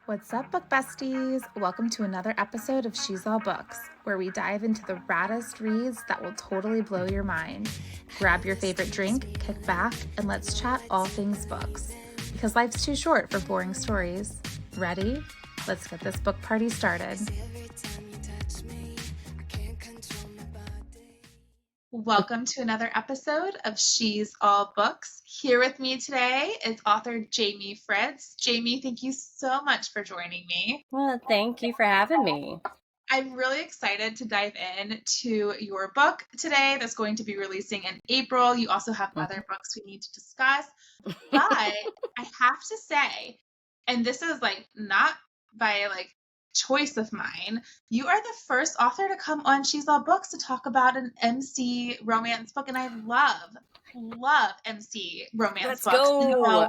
What's up, book besties? Welcome to another episode of She's All Books, where we dive into the raddest reads that will totally blow your mind. Grab your favorite drink, kick back, and let's chat all things books. Because life's too short for boring stories. Ready? Let's get this book party started. Welcome to another episode of She's All Books. Here with me today is author Jamie Fritz. Jamie, thank you so much for joining me. Well, thank you for having me. I'm really excited to dive in to your book today that's going to be releasing in April. You also have other books we need to discuss. But I have to say, and this is not by choice of mine, you are the first author to come on She's All Books to talk about an MC romance book, and I love MC romance Let's books. go.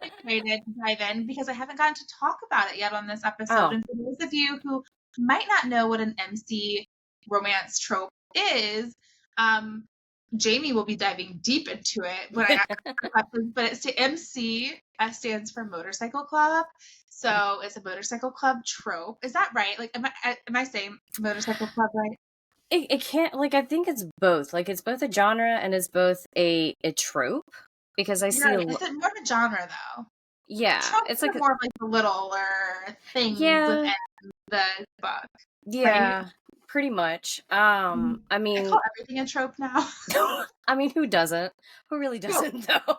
I'm excited to dive in because I haven't gotten to talk about it yet on this episode. Oh. And for those of you who might not know what an MC romance trope is, Jamie will be diving deep into it when I ask her questions, but it's to MC stands for motorcycle club. So it's a motorcycle club trope. Is that right? Am I saying motorcycle club right? It can't, I think it's both. It's both a genre and it's both a trope. Because I see It's more of a genre though. Yeah. Tropes are more of the littler things within the book. Yeah. Right? Pretty much. I mean, I call everything a trope now. I mean, who doesn't? Who really doesn't, though?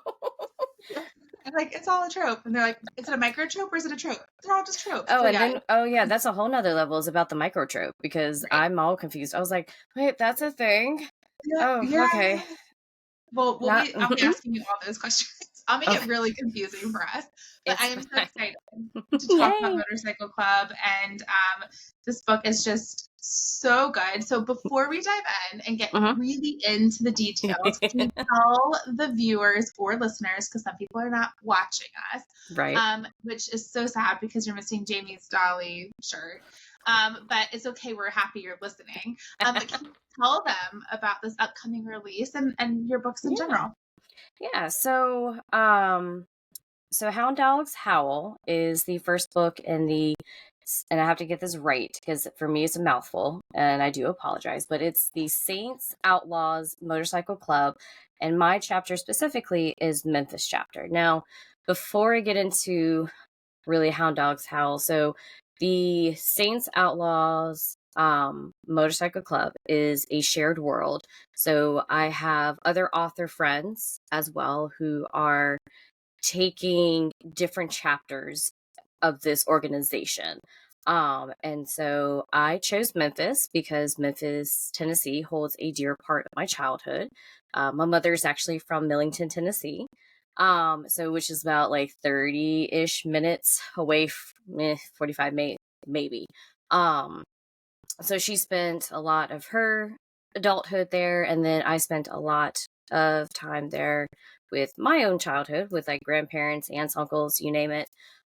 It's all a trope. And they're like, is it a micro trope or is it a trope? They're all just tropes. Oh, then, that's a whole nother level is about the micro trope because I'm all confused. I was like, wait, that's a thing? Okay. Well, I'll be asking you all those questions. I'll make it really confusing for us. But I am so excited to talk about Motorcycle Club. And this book is just so good. So before we dive in and get really into the details, can you tell the viewers or listeners, because some people are not watching us, right? Which is so sad because you're missing Jamie's Dolly shirt. But it's okay. We're happy you're listening. But can you tell them about this upcoming release and your books in general? Yeah. So Hound Dogs Howl is the first book in and I have to get this right because for me it's a mouthful and I do apologize, but it's the Saints Outlaws Motorcycle Club, and my chapter specifically is Memphis chapter. Now, before I get into really Hound Dogs Howl, so the Saints Outlaws Motorcycle Club is a shared world. So I have other author friends as well who are taking different chapters of this organization. And so I chose Memphis because Memphis, Tennessee holds a dear part of my childhood. My mother's actually from Millington, Tennessee. So which is about 30-ish minutes away, 45 maybe. So she spent a lot of her adulthood there, and then I spent a lot of time there with my own childhood with grandparents, aunts, uncles, you name it.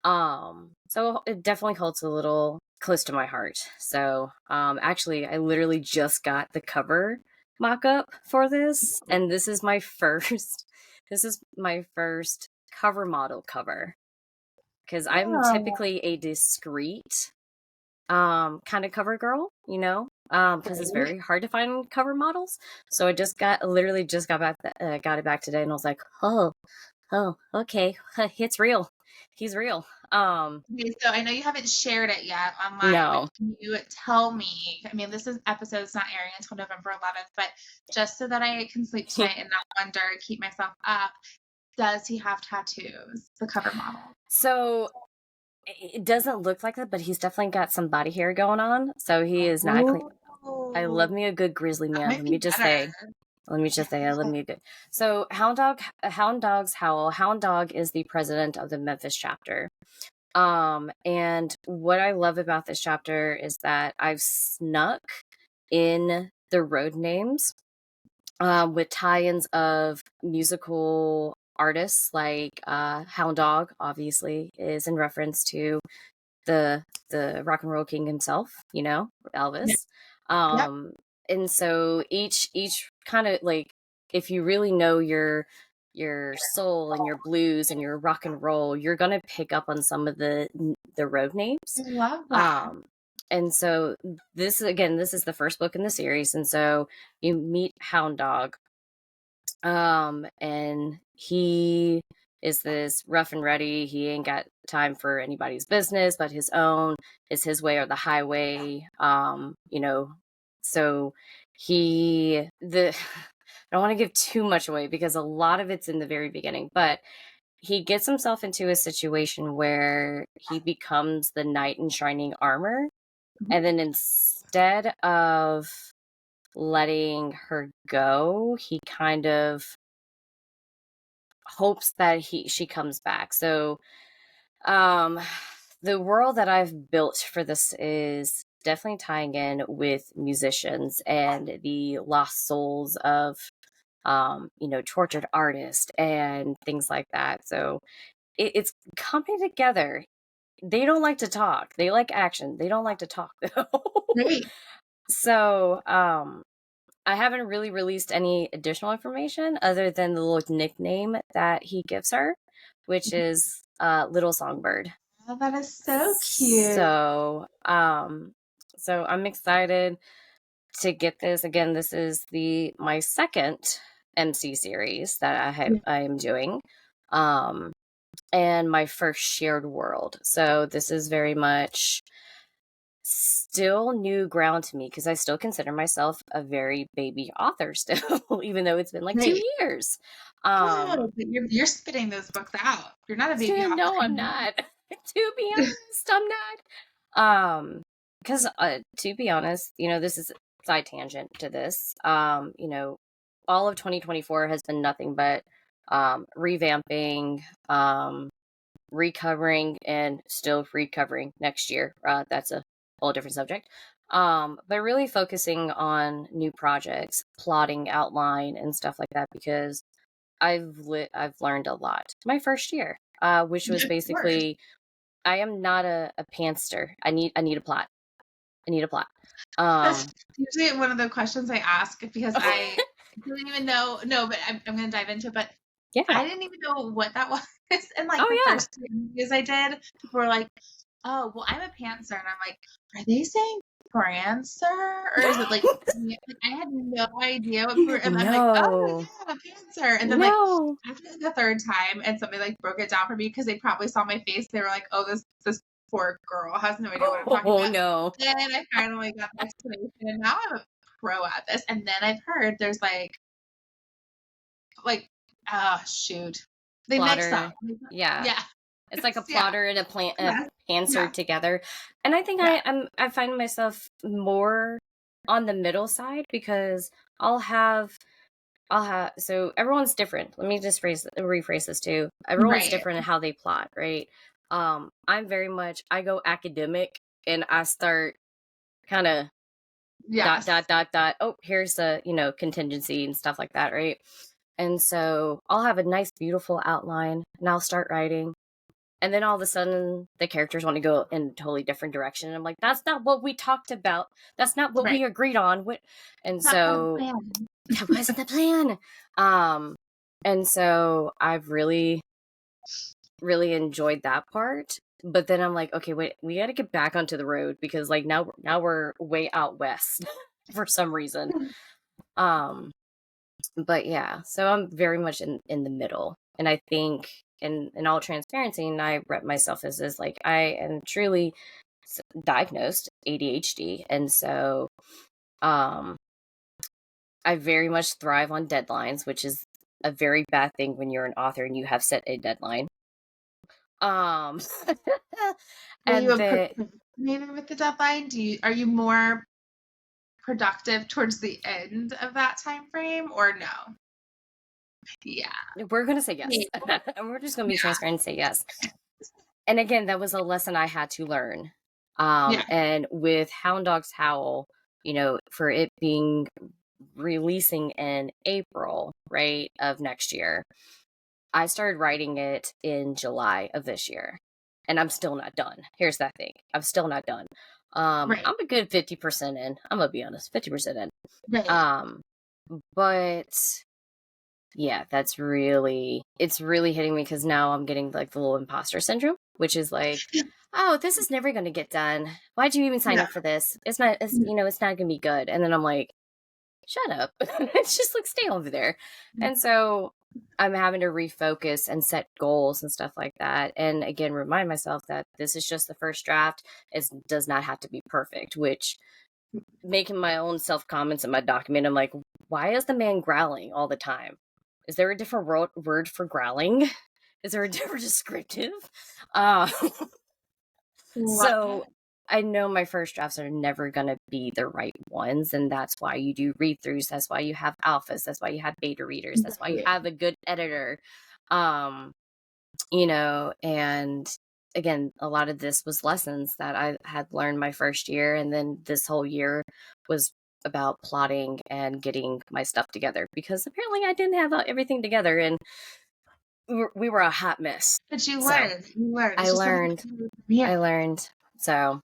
So it definitely holds a little close to my heart. So actually I literally just got the cover mock-up for this, and this is my first cover model cover, because I'm typically a discreet kind of cover girl, because it's very hard to find cover models. So I literally just got it back today, and I was like, oh, okay, it's real. He's real. Okay, so I know you haven't shared it yet online. No. But can you tell me? I mean, this episode's not airing until November 11th, but just so that I can sleep tonight and not wonder, keep myself up. Does he have tattoos? The cover model. So it doesn't look like that, but he's definitely got some body hair going on. So he is not clean. I love me a good grizzly man. Let me just say, I love me a good. So Hound Dogs Howl. Hound Dog is the president of the Memphis chapter. And what I love about this chapter is that I've snuck in the road names with tie-ins of musical artists, like Hound Dog obviously is in reference to the rock and roll king himself, Elvis. And so each kind of if you really know your your soul and your blues and your rock and roll, you're gonna pick up on some of the road names. I love that. And so this is the first book in the series, and so you meet Hound Dog, and he is this rough and ready. He ain't got time for anybody's business but his own. Is his way or the highway. So he the I don't want to give too much away because a lot of it's in the very beginning, but he gets himself into a situation where he becomes the knight in shining armor. And then instead of letting her go, he kind of hopes that she comes back. So the world that I've built for this is definitely tying in with musicians and the lost souls of tortured artists and things like that. So it's coming together. They don't like to talk. They like action. They don't like to talk though. Great. So I haven't really released any additional information other than the little nickname that he gives her, which is Little Songbird. Oh, that is so cute. So I'm excited to get this. Again, this is my second MC series that I am doing. And my first shared world. So this is very much still new ground to me because I still consider myself a very baby author still, even though it's been like 2 years. But you're spitting those books out. You're not a baby author. No, I'm not. To be honest, I'm not. Because to be honest, this is side tangent to this. All of 2024 has been nothing but revamping, recovering, and still recovering next year. That's a whole different subject. But really focusing on new projects, plotting, outline, and stuff like that because I've learned a lot. My first year, which was basically, I am not a pantster. I need a plot. That's usually one of the questions I ask because I didn't even know. No, but I'm going to dive into it. But yeah, I didn't even know what that was. And the first two interviews I did, people were like, "Oh, well, I'm a pantser," and I'm like, "Are they saying prancer or is it like?" I had no idea what people were, and I'm like, "Oh yeah, pantser," and then after the third time, and somebody broke it down for me because they probably saw my face. They were like, "Oh, this poor girl has no idea what I'm talking about." No. And I finally got the explanation, and now I'm a pro at this. And then I've heard there's shoot. They plotter. mix up. Yeah. It's like a plotter and a pantser together. And I think I find myself more on the middle side because I'll have so everyone's different. Let me just rephrase this too. Everyone's different in how they plot, right? I'm very much, I go academic and I start kind of dot. Oh, here's a, contingency and stuff like that, right? And so I'll have a nice, beautiful outline and I'll start writing. And then all of a sudden the characters want to go in a totally different direction. And I'm like, that's not what we talked about. That's not what we agreed on. And so that wasn't the plan. And so I've really, really enjoyed that part. But then I'm like, okay, wait, we got to get back onto the road because now we're way out west for some reason. But yeah, so I'm very much in the middle. And I think in all transparency, and I rep myself as I am truly diagnosed ADHD. And so I very much thrive on deadlines, which is a very bad thing when you're an author and you have set a deadline. And maybe with the deadline, are you more productive towards the end of that time frame or no? Yeah, we're gonna say yes. And we're just gonna be transparent and say yes. And again, that was a lesson I had to learn. And with Hound Dogs Howl, for it being releasing in April, right, of next year, I started writing it in July of this year. And I'm still not done. Here's that thing. I'm still not done. I'm a good 50% in. I'm gonna be honest, 50% in. But Yeah, it's really hitting me because now I'm getting like the little imposter syndrome, which is like, oh, this is never going to get done. Why'd you even sign Yeah. up for this? It's not, it's not going to be good. And then I'm like, shut up. It's just like, stay over there. And so I'm having to refocus and set goals and stuff like that. And again, remind myself that this is just the first draft. It does not have to be perfect, which making my own self comments in my document, I'm like, why is the man growling all the time? Is there a different word for growling? Is there a different descriptive? Uh, Love so it. I know my first drafts are never going to be the right ones. And that's why you do read throughs. That's why you have alphas. That's why you have beta readers. That's why you Right. have a good editor. And again, a lot of this was lessons that I had learned my first year. And then this whole year was about plotting and getting my stuff together because apparently I didn't have everything together and we were a hot mess. But you So learned. You learned. It's I just something learned. from here. So,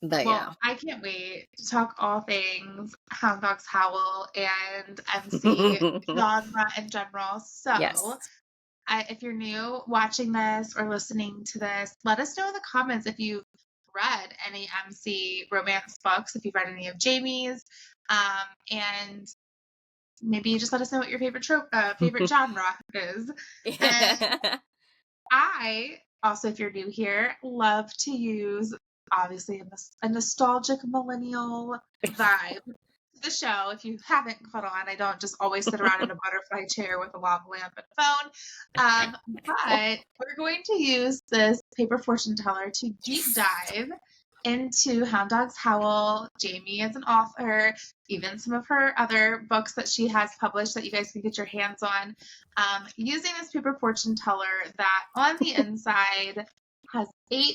but Well, yeah. I can't wait to talk all things Hound Dogs Howl and MC genre in general. So, Yes. if you're new watching this or listening to this, let us know in the comments if you've read any MC romance books, if you've read any of Jamie's, and maybe just let us know what your favorite favorite genre is. And I also, if you're new here, love to use obviously a nostalgic millennial vibe to the show. If you haven't caught on, I don't just always sit around in a butterfly chair with a lava lamp and a phone. But we're going to use this paper fortune teller to deep dive into Hound Dogs Howl, Jamie as an author, even some of her other books that she has published that you guys can get your hands on, using this paper fortune teller that on the inside has 8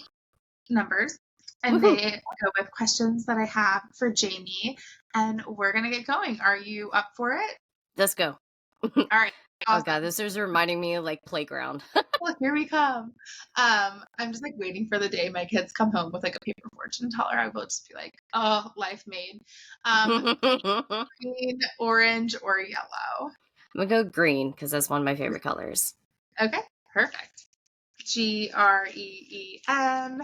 numbers, and Woohoo. they go with questions that I have for Jamie, and we're going to get going. Are you up for it? Let's go. All right. Oh Awesome. god, this is reminding me of like playground. Well, here we come. I'm just like waiting for the day my kids come home with like a paper fortune teller. I will just be like, oh, life made. Green, orange, or yellow. I'm gonna go green because that's one of my favorite colors. Okay, perfect. GREEN.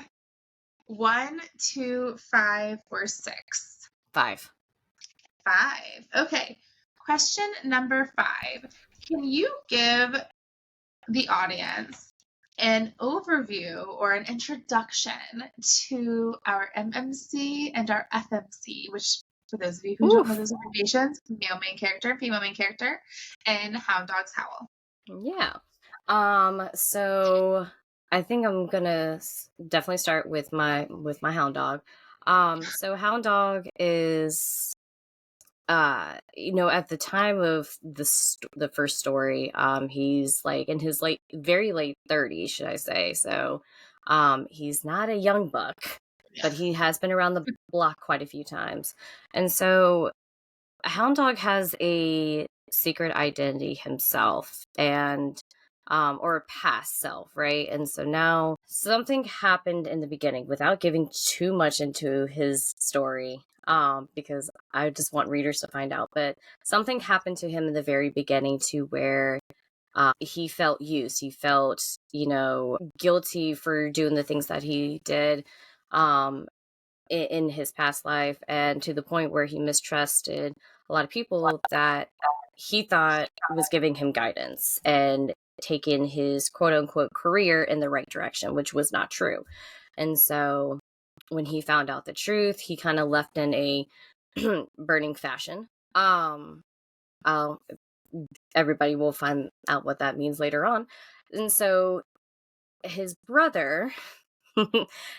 1, 2, 5, or 6? 5. 5. Okay. Question number 5. Can you give the audience an overview or an introduction to our MMC and our FMC, which, for those of you who don't know those abbreviations, male main character and female main character, and Hound Dogs Howl? Yeah. So I think I'm gonna definitely start with my Hound Dog. So Hound Dog is at the time of the first story, he's like in his very late 30s, should I say. So he's not a young buck, but he has been around the block quite a few times. And so Hound Dog has a secret identity himself, and or a past self, right? And so now something happened in the beginning without giving too much into his story, because I just want readers to find out. But something happened to him in the very beginning to where he felt used. He felt, guilty for doing the things that he did in his past life, and to the point where he mistrusted a lot of people that he thought was giving him guidance and taking his quote unquote career in the right direction, which was not true. And so when he found out the truth, he kind of left in a burning fashion. Everybody will find out what that means later on. And so his brother,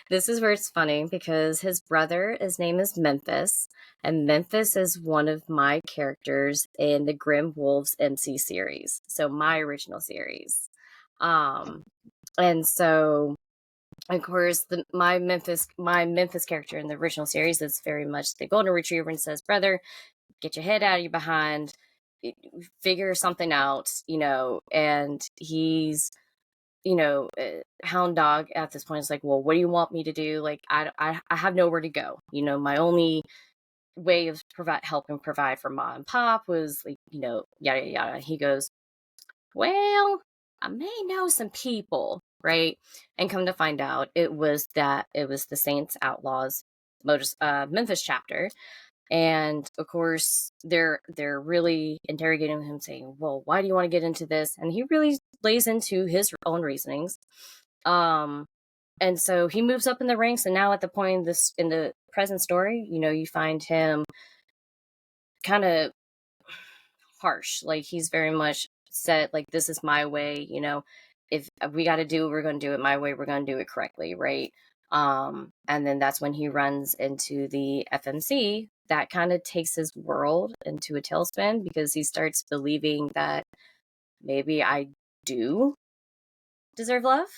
this is where it's funny because his brother, his name is Memphis, and Memphis is one of my characters in the Grim Wolves MC series, so my original series. And so of course my Memphis character in the original series is very much the golden retriever and says, brother, get your head out of your behind, figure something out, and he's Hound Dog at this point is like, well, what do you want me to do? Like, I have nowhere to go. My only way of helping provide for mom and pop was like, yada, yada. He goes, well, I may know some people, right? And come to find out, it was the Saints Outlaws Memphis chapter. And of course, they're really interrogating him, saying, "Well, why do you want to get into this?" And he really lays into his own reasonings. And so he moves up in the ranks, and now at the point in the present story, you find him kind of harsh. Like, he's very much said, like, this is my way. If we got to do it, we're going to do it my way. We're going to do it correctly, right? And then that's when he runs into the FMC. That kind of takes his world into a tailspin, because he starts believing that maybe I do deserve love,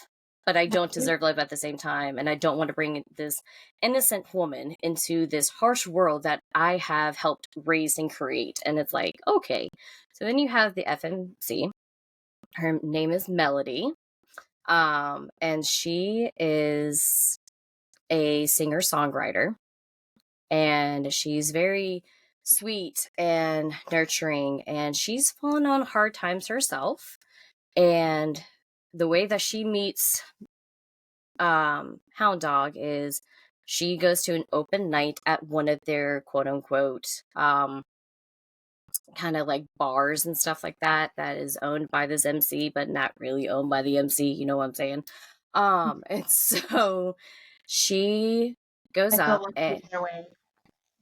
but I don't deserve love at the same time. And I don't want to bring this innocent woman into this harsh world that I have helped raise and create. And it's like, okay. So then you have the FMC. Her name is Melody. And she is a singer-songwriter. And she's very sweet and nurturing. And she's fallen on hard times herself. And the way that she meets Hound Dog is she goes to an open night at one of their quote unquote kind of like bars and stuff like that is owned by this MC, but not really owned by the MC, you know what I'm saying? And so she goes up and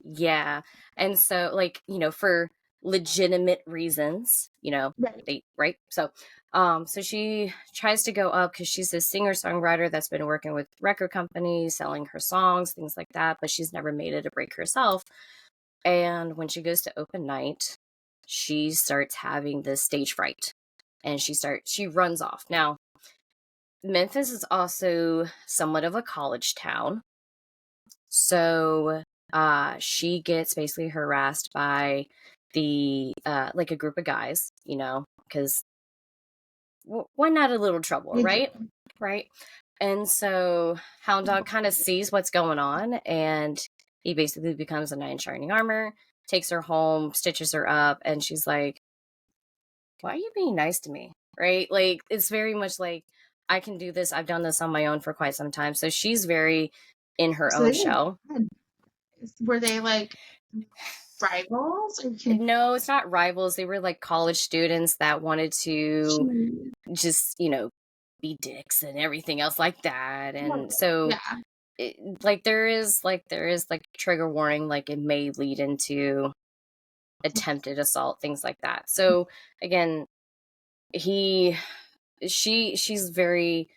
yeah. And so, like, for legitimate reasons, right? So she tries to go up because she's a singer-songwriter that's been working with record companies, selling her songs, things like that, but she's never made it a break herself. And when she goes to open night, she starts having this stage fright, and she runs off. Now, Memphis is also somewhat of a college town. So she gets basically harassed by the like a group of guys, because why not a little trouble, right? Right. And so Hound Dog kind of sees what's going on, and he basically becomes a knight in shining armor, takes her home, stitches her up, and she's like, "Why are you being nice to me?" Right? Like, it's very much like, I can do this. I've done this on my own for quite some time. So she's very in her own shell. Were they like rivals? No, it's not rivals. They were like college students that wanted to just, be dicks and everything else like that. And so there is trigger warning, like it may lead into attempted assault, things like that. So again, she's very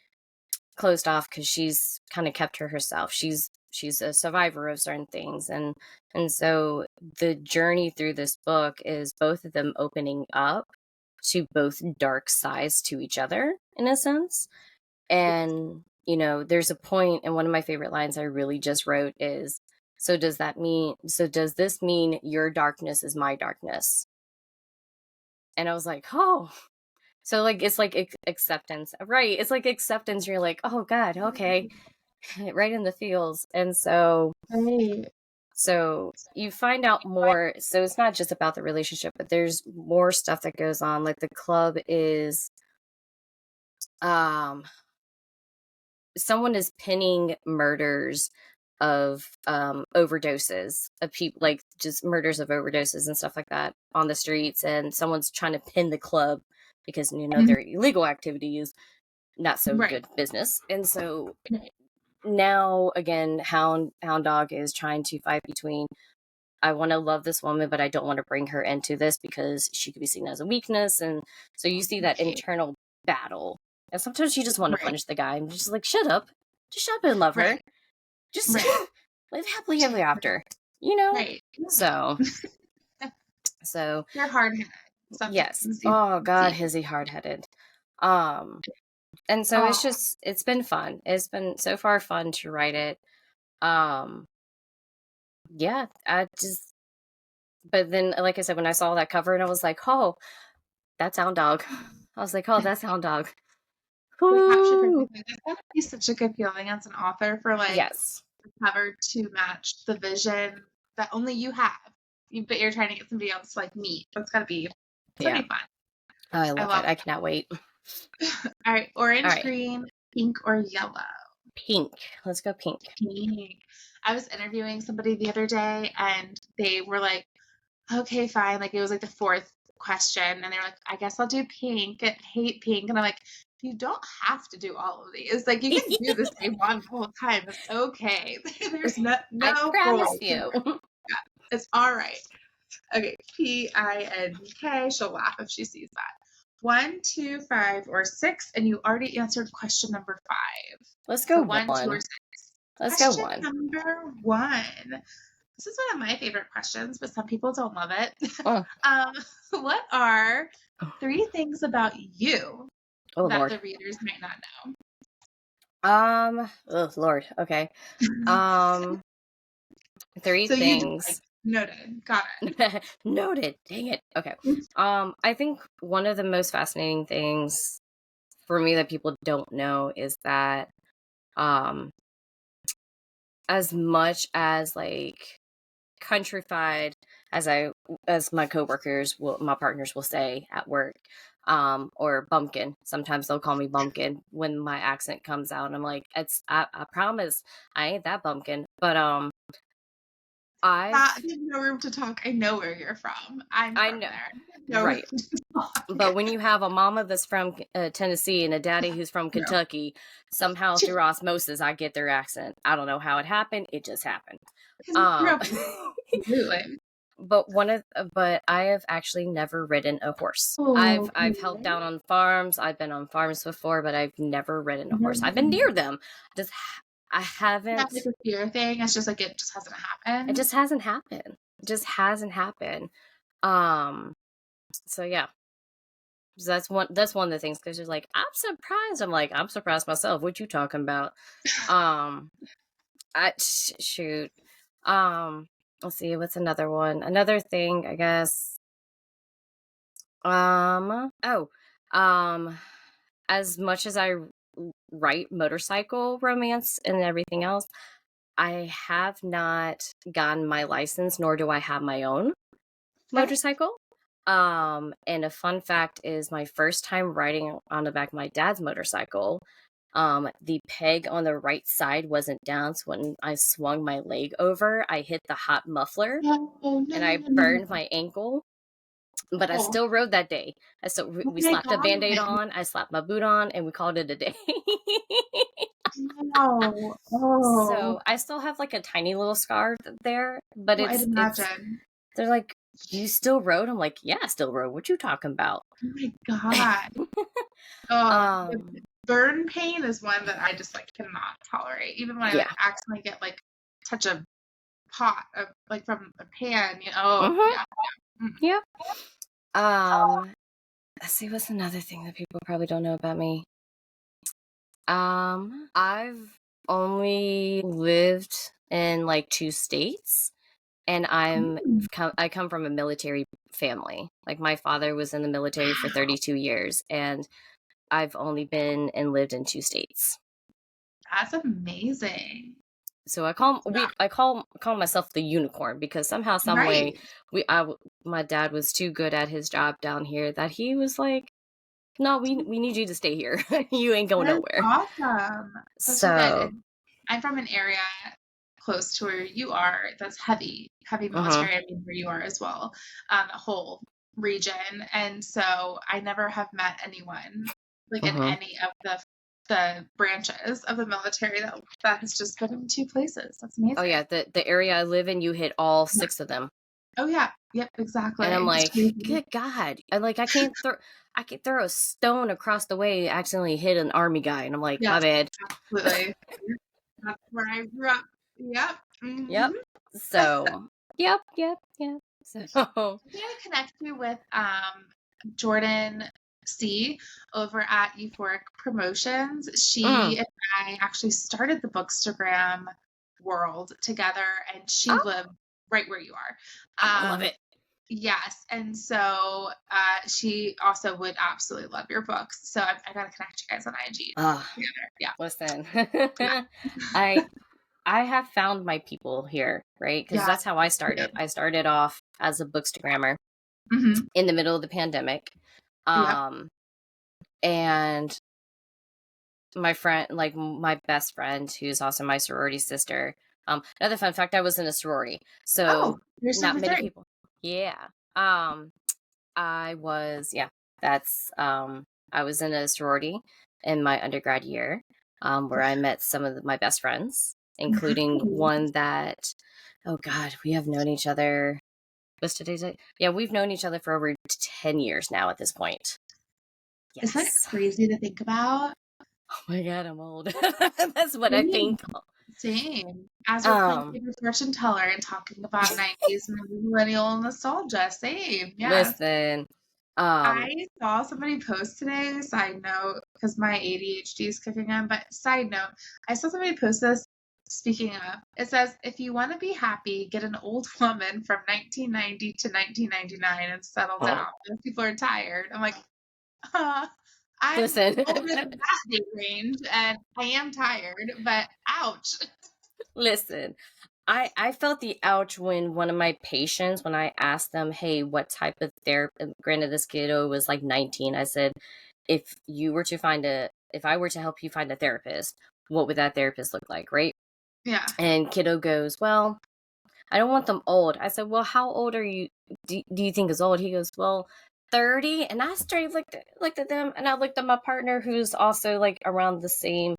closed off because she's kind of kept her herself. She's a survivor of certain things, and so the journey through this book is both of them opening up to both dark sides to each other in a sense. And there's a point, and one of my favorite lines I really just wrote is, does this mean your darkness is my darkness? And I was like, oh. So, like, it's like acceptance, right? It's like acceptance. You're like, oh God, okay, right in the feels. And so, so you find out more. So it's not just about the relationship, but there's more stuff that goes on. Like, the club is, someone is pinning murders of overdoses of people, like just murders of overdoses and stuff like that on the streets, and someone's trying to pin the club because their illegal activity is not so good business. And so now again, Hound Dog is trying to fight between, I want to love this woman, but I don't want to bring her into this because she could be seen as a weakness. And so you see that internal battle. And sometimes you just want to punish the guy and just like, shut up. Just shut up and love her. Just live happily ever after. So you're hard-headed. Yes. Oh God, is he hard-headed. And so it's been fun. It's been so far fun to write it. Yeah, but then, like I said, when I saw that cover and I was like, oh, that's Hound Dog. I was like, oh, that's Hound Dog. It's gotta be such a good feeling as an author for like the cover to match the vision that only you have. But you're trying to get somebody else to like meet. That's gotta be fun. Oh, I I love love it. I cannot wait. All right, All orange, right. green, pink, or yellow? Pink. Let's go pink. Pink. I was interviewing somebody the other day and they were like, okay, fine. Like it was like the fourth question and they're like, I guess I'll do pink. I hate pink. And I'm like, you don't have to do all of these. Like you can do the same one the whole time. It's okay. There's no I promise rules. you. It's all right. Okay, PINK. She'll laugh if she sees that. 1, 2, 5, or 6, and you already answered question number 5. Let's go So 1, 2, or 1. 6. Let's go Question 1. number 1. This is one of my favorite questions, but some people don't love it. Oh, What are 3 things about you oh that Lord. the readers might not know? Oh Lord. Okay. 3 So you do things. like noted. Got it. Noted. Dang it. Okay. I think one of the most fascinating things for me that people don't know is that um as much as like countrified as my coworkers my partners will say at work, or bumpkin. Sometimes they'll call me bumpkin when my accent comes out and I'm like, I promise I ain't that bumpkin. But I've There's no room to talk. I know where you're from. I'm I from know, there. No room right. to talk. But when you have a mama that's from Tennessee and a daddy who's from No. Kentucky, somehow through osmosis, I get their accent. I don't know how it happened. It just happened. Um, Absolutely. but I have actually never ridden a horse. Oh, I've helped out on farms. I've been on farms before, but I've never ridden a horse. I've been near them. Just I haven't. Not like a fear thing. It's just like it just hasn't happened. It just hasn't happened. It just hasn't happened. So yeah. So that's one of the things, because you're like, I'm surprised. I'm like, I'm surprised myself. What you talking about? Shoot. Let's see, what's another one? Another thing, I guess. As much as I write motorcycle romance and everything else, I have not gotten my license, nor do I have my own motorcycle. And a fun fact is my first time riding on the back of my dad's motorcycle, the peg on the right side wasn't down, so when I swung my leg over, I hit the hot muffler and I burned my ankle. But I still rode that day. We slapped a Band-Aid on, I slapped my boot on, and we called it a day. Oh. So I still have like a tiny little scar there, but I'd it's imagine. they're like, you still rode? I'm like, yeah, I still rode. What you talking about? Oh my God. The burn pain is one that I just like cannot tolerate. Even when I like accidentally get like touch a pot of like from a pan, you know. Yeah. Let's see, what's another thing that people probably don't know about me? I've only lived in like 2 states, and I come from a military family. Like my father was in the military for 32 years, and I've only been and lived in 2 states. That's amazing. So I call myself the unicorn, because somehow, some way, my dad was too good at his job down here that he was like, no, we need you to stay here. You ain't going nowhere. Awesome. That's so good. I'm from an area close to where you are that's heavy military. I mean, where you are as well, a whole region. And so I never have met anyone like in any of the branches of the military that has just been in 2 places. That's amazing. Oh yeah, the area I live in, you hit all 6 of them. Oh yeah, yep, exactly. And I'm like, good God, I can't throw a stone across the way, accidentally hit an army guy, and I'm like, my bad. Absolutely. That's where I grew up. Yep. Mm-hmm. Yep. So, yep. So I'm gonna connect you with Jordan C over at Euphoric Promotions. She and I actually started the Bookstagram world together, and she lived right where you are. I love it. Yes, and so she also would absolutely love your books. So I gotta connect you guys on IG together. Yeah. Listen, I have found my people here, right? Because that's how I started. I started off as a bookstagrammer in the middle of the pandemic. Yep. And my friend, like my best friend, who's also my sorority sister. Another fun fact, I was in a sorority. So Oh, here's not number many 3. people. Yeah. I was, yeah, that's, I was in a sorority in my undergrad year, where I met some of my best friends, including Nice. one that, oh God, we have known each other. What's today's date? Yeah, we've known each other for over 10 years now at this point. Isn't that Yes. crazy to think about? Oh my God, I'm old. That's what I Same. think. Same. As we're playing Um, Favorite Fortune Teller and talking about 90s millennial nostalgia. Same. Yes. listen, I saw somebody post today, side note, because my ADHD is kicking in, but side note, I saw somebody post this. Speaking of, it says, if you want to be happy, get an old woman from 1990 to 1999 and settle down. Most people are tired. I'm like, I'm listen, over that date range and I am tired, but ouch. listen. I felt the ouch when one of my patients, when I asked them, hey, what type of therapy, granted this kiddo was like 19, I said, if I were to help you find a therapist, what would that therapist look like, right? Yeah. And kiddo goes, well, I don't want them old. I said, well, how old are you? Do you think is old? He goes, well, 30. And I straight looked at them, and I looked at my partner who's also like around the same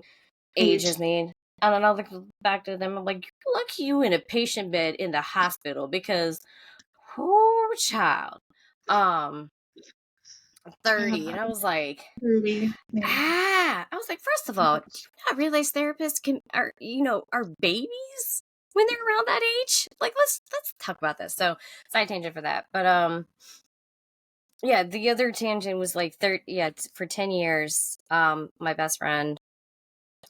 age Age. as me. And then I looked back to them. I'm like, look, you in a patient bed in the hospital because, poor child, um, 30. And I was like, Rudy. Yeah. I was like, first of all, do you not realize therapists are babies when they're around that age? Like, let's talk about this. So side tangent for that. But yeah, the other tangent was like for 10 years, my best friend,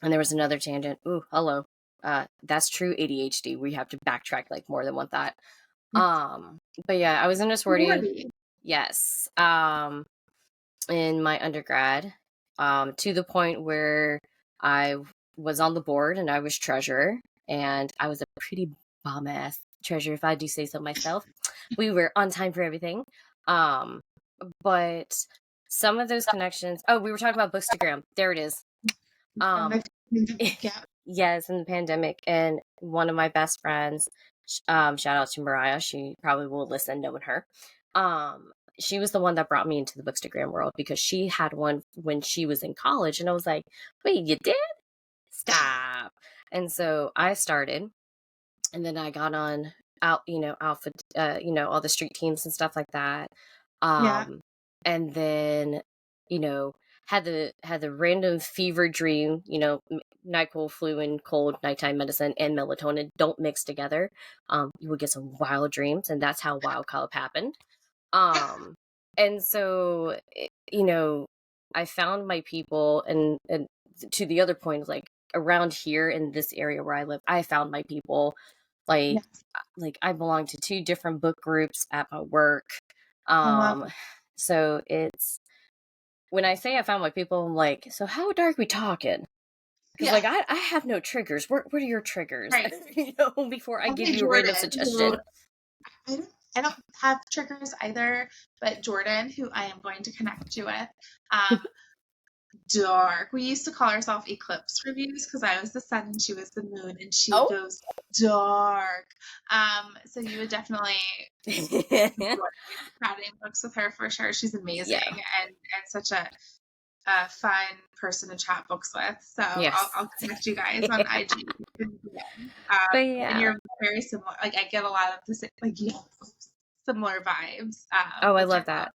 and there was another tangent. Ooh, hello. That's true ADHD. We have to backtrack like more than one thought. But yeah, I was in a sorority. Rudy. Yes. In my undergrad, to the point where I was on the board and I was treasurer, and I was a pretty bomb ass treasurer, if I do say so myself. We were on time for everything. But some of those connections. Oh, we were talking about Bookstagram. There it is. Yeah. Yes, in the pandemic, and one of my best friends, shout out to Mariah. She probably will listen, knowing her. She was the one that brought me into the Bookstagram world because she had one when she was in college, and I was like, "Wait, you did? Stop!" And so I started, and then I got on Alpha, all the street teams and stuff like that. Yeah. And then, you know, had the random fever dream, NyQuil, flu, and cold, nighttime medicine, and melatonin don't mix together. You would get some wild dreams, and that's how Wild Collab happened. And so, I found my people, and to the other point, like around here in this area where I live, I found my people. Like, Yes. like I belong to 2 different book groups at my work. I love So it's when I say I found my people, I'm like, so how dark we talking? Because Yeah. like I have no triggers. What are your triggers? Right. Before I give Okay, you a random Jordan, who suggestion. I don't have triggers either, but Jordan, who I am going to connect you with, um, dark. We used to call ourselves Eclipse Reviews because I was the sun and she was the moon, and she Oh. goes dark. So you would definitely enjoy reading books with her for sure. She's amazing Yeah. and such a fun person to chat books with. So Yes. I'll connect you guys on IG. But And yeah. you're very similar. Like I get a lot of the similar vibes. Oh, I which love that.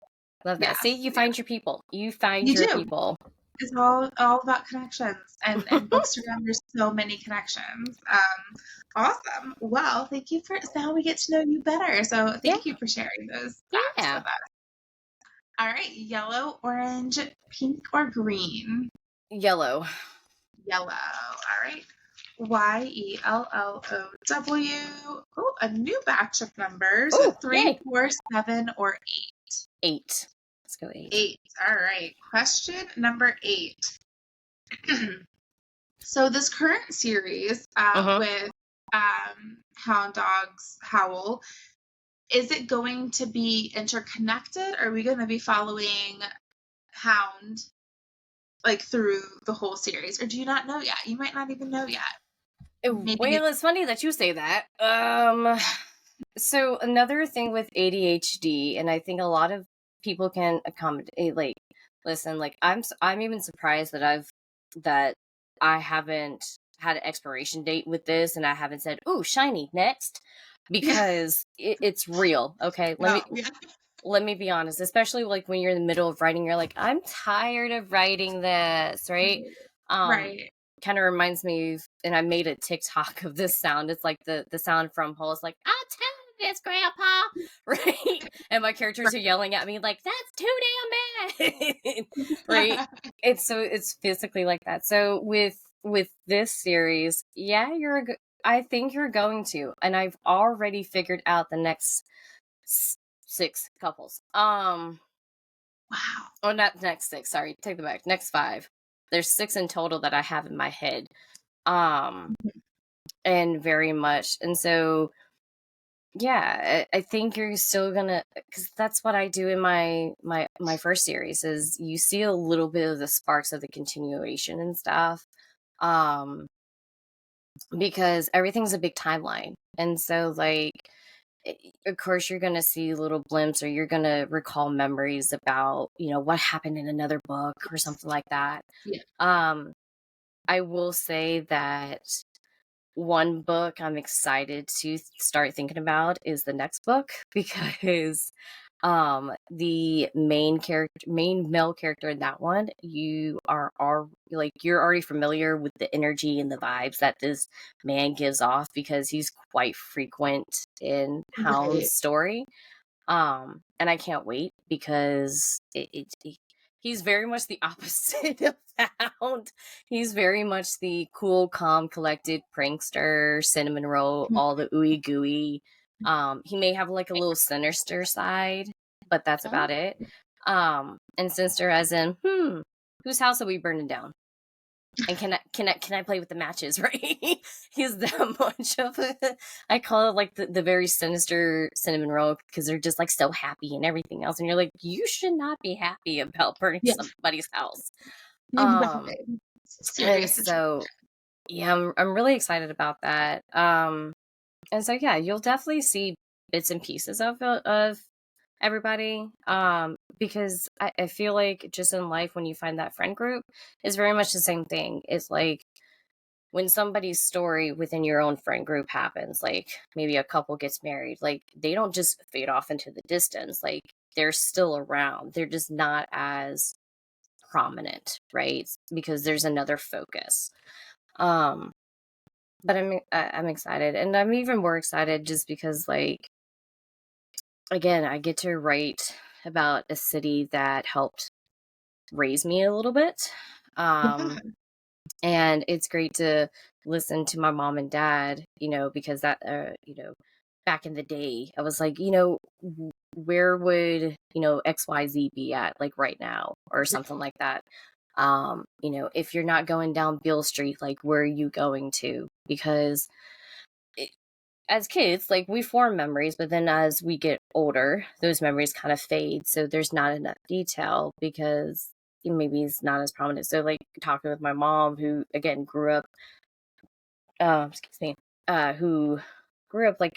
Love that. Yes, See, you find your people. You find you your do. people. It's all about connections, and Bookstagram. There's so many connections. Awesome. Well, thank you for now we get to know you better. So thank you for sharing those facts Yeah. with us. All right, yellow, orange, pink, or green? Yellow. Yellow. All right. YELLOW. Oh, a new batch of numbers. Oh, 3, yay. 4, 7, or 8. 8. Let's go 8. 8. All right. Question number 8. So this current series with Hound Dogs Howl, is it going to be interconnected? Or are we going to be following Hound, like through the whole series, or do you not know yet? You might not even know yet. Maybe. Well, it's funny that you say that. So another thing with ADHD, and I think a lot of people can accommodate. Like, listen, like I'm even surprised that I haven't had an expiration date with this, and I haven't said, "Ooh, shiny next," because it's real. Okay, No, yeah. let me be honest. Especially like when you're in the middle of writing, you're like, "I'm tired of writing this," right? Um, Right. Kind of reminds me of, and I made a TikTok of this sound. It's like the sound from Hole. It's like, I'll tell you this, Grandpa, right? And my characters are yelling at me like, that's too damn bad, right? It's physically like that. So with this series, yeah, I think you're going to, and I've already figured out the next 6 couples. Wow. Oh, not next 6. Sorry, take the back. Next 5. There's 6 in total that I have in my head. And very much. And so, yeah, I think you're still gonna, because that's what I do in my first series is you see a little bit of the sparks of the continuation and stuff. Because everything's a big timeline. And so, like, of course you're going to see little blimps or you're going to recall memories about, what happened in another book or something like that. Yeah. I will say that one book I'm excited to start thinking about is the next book because the main male character in that one, you are like you're already familiar with the energy and the vibes that this man gives off because he's quite frequent in Right. Hound's story. And I can't wait because he's very much the opposite of Hound. He's very much the cool, calm, collected prankster, cinnamon roll, all the ooey gooey. He may have like a little sinister side, but that's about it. And sinister as in, whose house are we burning down? And can I play with the matches, right? He's that much of a, I call it like the very sinister cinnamon roll because they're just like so happy and everything else. And you're like, you should not be happy about burning somebody's house. Serious. And so, yeah, I'm really excited about that. And so, yeah, you'll definitely see bits and pieces of everybody. Because I feel like just in life, when you find that friend group, it's very much the same thing. It's like when somebody's story within your own friend group happens, like maybe a couple gets married, like they don't just fade off into the distance. Like they're still around. They're just not as prominent, right? Because there's another focus. But I'm excited, and I'm even more excited just because, like, again, I get to write about a city that helped raise me a little bit. And it's great to listen to my mom and dad, because that, back in the day, I was like, where would, XYZ be at, like right now, or something like that. If you're not going down Beale Street, like, where are you going to? Because as kids, like, we form memories, but then as we get older, those memories kind of fade. So there's not enough detail because maybe it's not as prominent. So, like, talking with my mom, who again grew up, who grew up like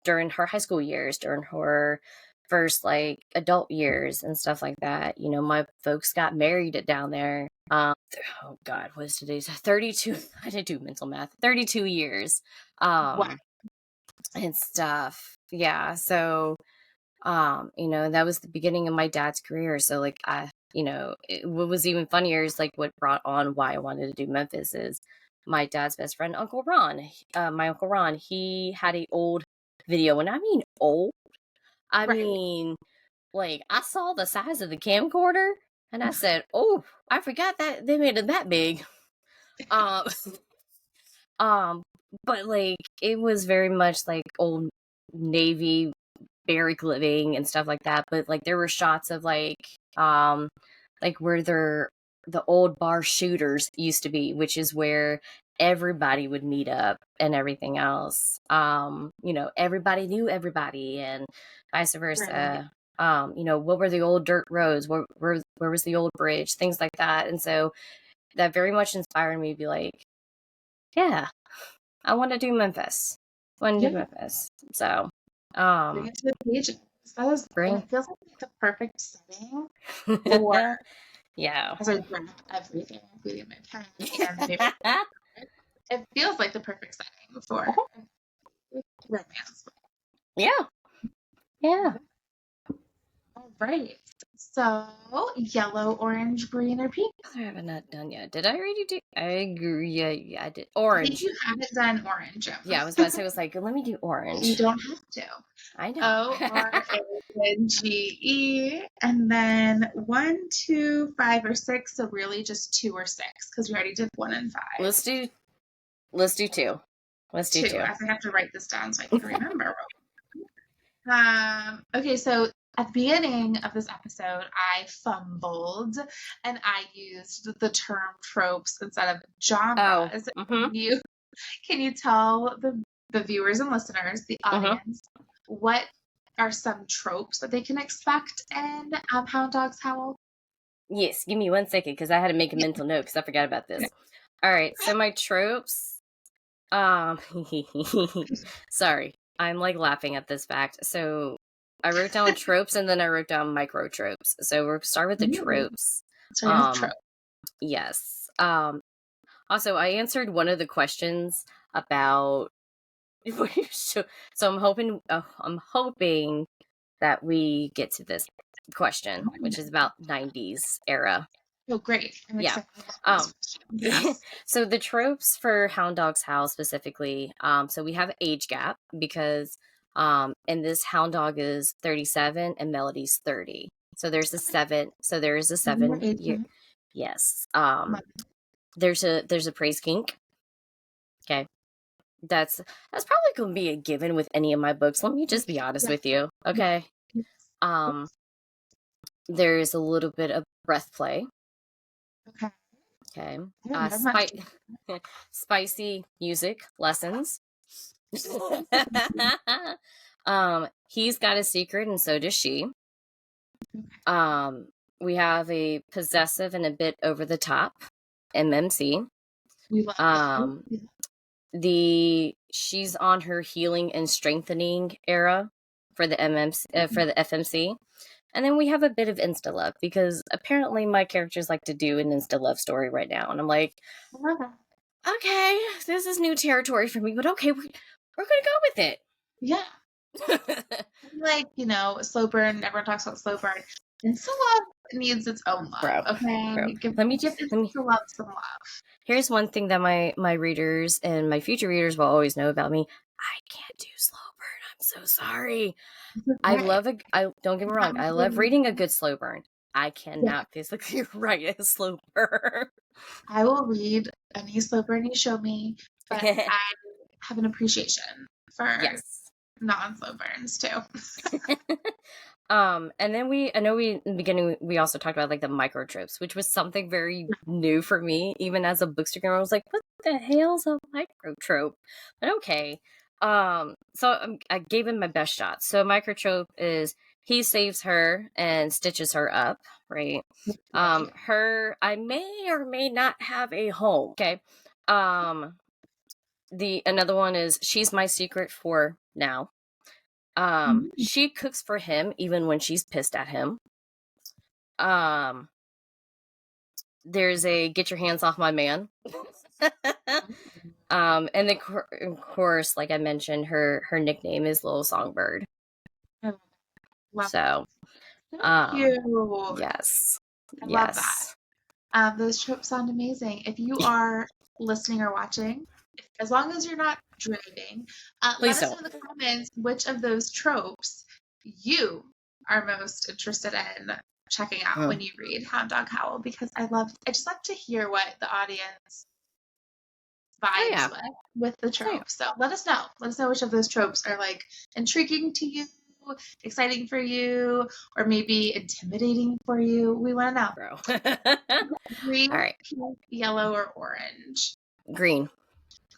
during her high school years, during her first like adult years and stuff like that. My folks got married down there. Oh God, what is today's 32? I didn't do mental math. 32 years. Wow. And stuff. Yeah. So, that was the beginning of my dad's career. So like what was even funnier is like what brought on why I wanted to do Memphis is my dad's best friend, Uncle Ron. My Uncle Ron, he had a old video, and I mean old. I mean, like, I saw the size of the camcorder and I said, oh, I forgot that they made it that big. Um but like it was very much like old Navy barrack living and stuff like that. But like there were shots of like where the old bar shooters used to be, which is where everybody would meet up and everything else. Everybody knew everybody and vice versa. what were the old dirt roads? Where was the old bridge? Things like that. And so that very much inspired me to be like, yeah, I want to do Memphis. So, Bring it to the pages. And it feels like the perfect setting for yeah. as I grab everything, including my pen and paper. It feels like the perfect setting for romance. Yeah. Yeah. All right. So, yellow, orange, green, or pink? I haven't not done yet. Did I already do? I agree. Yeah, I did. Orange. I think you haven't done orange. Yeah, I was about to say, I was like, let me do orange. You don't have to. I know. ORANGE. And then 1, 2, 5, or 6. So really just 2 or 6 because we already did 1 and 5. Let's do 2. Let's do 2. I have to write this down so I can remember. Okay, so at the beginning of this episode, I fumbled and I used the term tropes instead of genres. Oh, mm-hmm. Can you tell the viewers and listeners, the audience, what are some tropes that they can expect in Hound Dogs Howl? Yes, give me 1 second because I had to make a mental note because I forgot about this. All right, so my tropes. Sorry, I'm like laughing at this fact. So I wrote down tropes and then I wrote down micro tropes. So we'll start with the tropes. Yes. Also, I answered one of the questions about. So I'm hoping that we get to this question, which is about 90s era. Oh, great. Yeah. So the tropes for Hound Dogs Howl specifically, so we have age gap because in this Hound Dog is 37 and Melody's 30. So there's a 7. So there is a 7 year. Yes. There's a praise kink. Okay. That's probably going to be a given with any of my books. Let me just be honest with you. Okay. There's a little bit of breath play. Okay. Spicy music lessons. He's got a secret and so does she. We have a possessive and a bit over the top MMC. We love she's on her healing and strengthening era for the FMC. And then we have a bit of insta love because apparently my characters like to do an insta love story right now, and I'm like, okay, this is new territory for me, but okay, we're gonna go with it. Yeah. Like, slow burn. Everyone talks about slow burn. Insta love needs its own love. Bro, okay, give insta love some love. Here's one thing that my readers and my future readers will always know about me. I can't do slow burn. I'm so sorry. Okay. Don't get me wrong. I love reading a good slow burn. I cannot physically write a slow burn. I will read any slow burn you show me, but I have an appreciation for non-slow burns too. And then in the beginning, we also talked about like the micro tropes, which was something very new for me. Even as a bookstagram, I was like, what the hell's a micro trope? But okay. So I gave him my best shot. So micro trope is he saves her and stitches her up, right? I may or may not have a home. Okay. Another one is she's my secret for now. She cooks for him even when she's pissed at him. There's a get your hands off my man. And then of course, like I mentioned, her nickname is Little Songbird. So, thank you. Yes, I love that. Those tropes sound amazing. If you are listening or watching, as long as you're not driving, let us know in the comments which of those tropes you are most interested in checking out when you read Hound Dog Howl, because I just love to hear what the audience vibes with the tropes. So let us know. Let us know which of those tropes are like intriguing to you, exciting for you, or maybe intimidating for you. We want to know. Bro. Green, all right. pink, yellow, or orange? Green.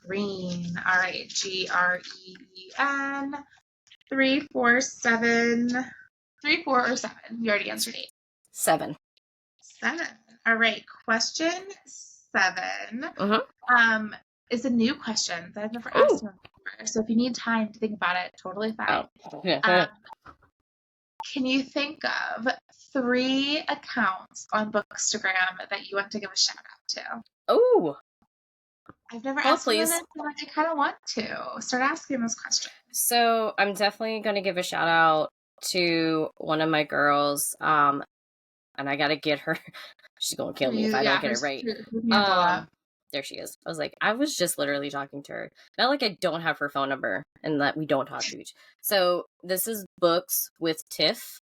Green. All right. GREEN. 3, 4, 7. 3, 4, or 7? You already answered 8. 7. 7. All right. Question 7. Mm-hmm. Is a new question that I've never Ooh. asked you before. So if you need time to think about it, totally fine. Oh. Can you think of 3 accounts on Bookstagram that you want to give a shout out to? Oh. I've never Oh, asked you please. this, but I kind of want to start asking this question. So I'm definitely going to give a shout out to one of my girls. And I got to get her. She's going to kill me if I don't get it right. There she is. I was like, I was just literally talking to her. Not like I don't have her phone number and that we don't talk to each. So this is Books with Tiff.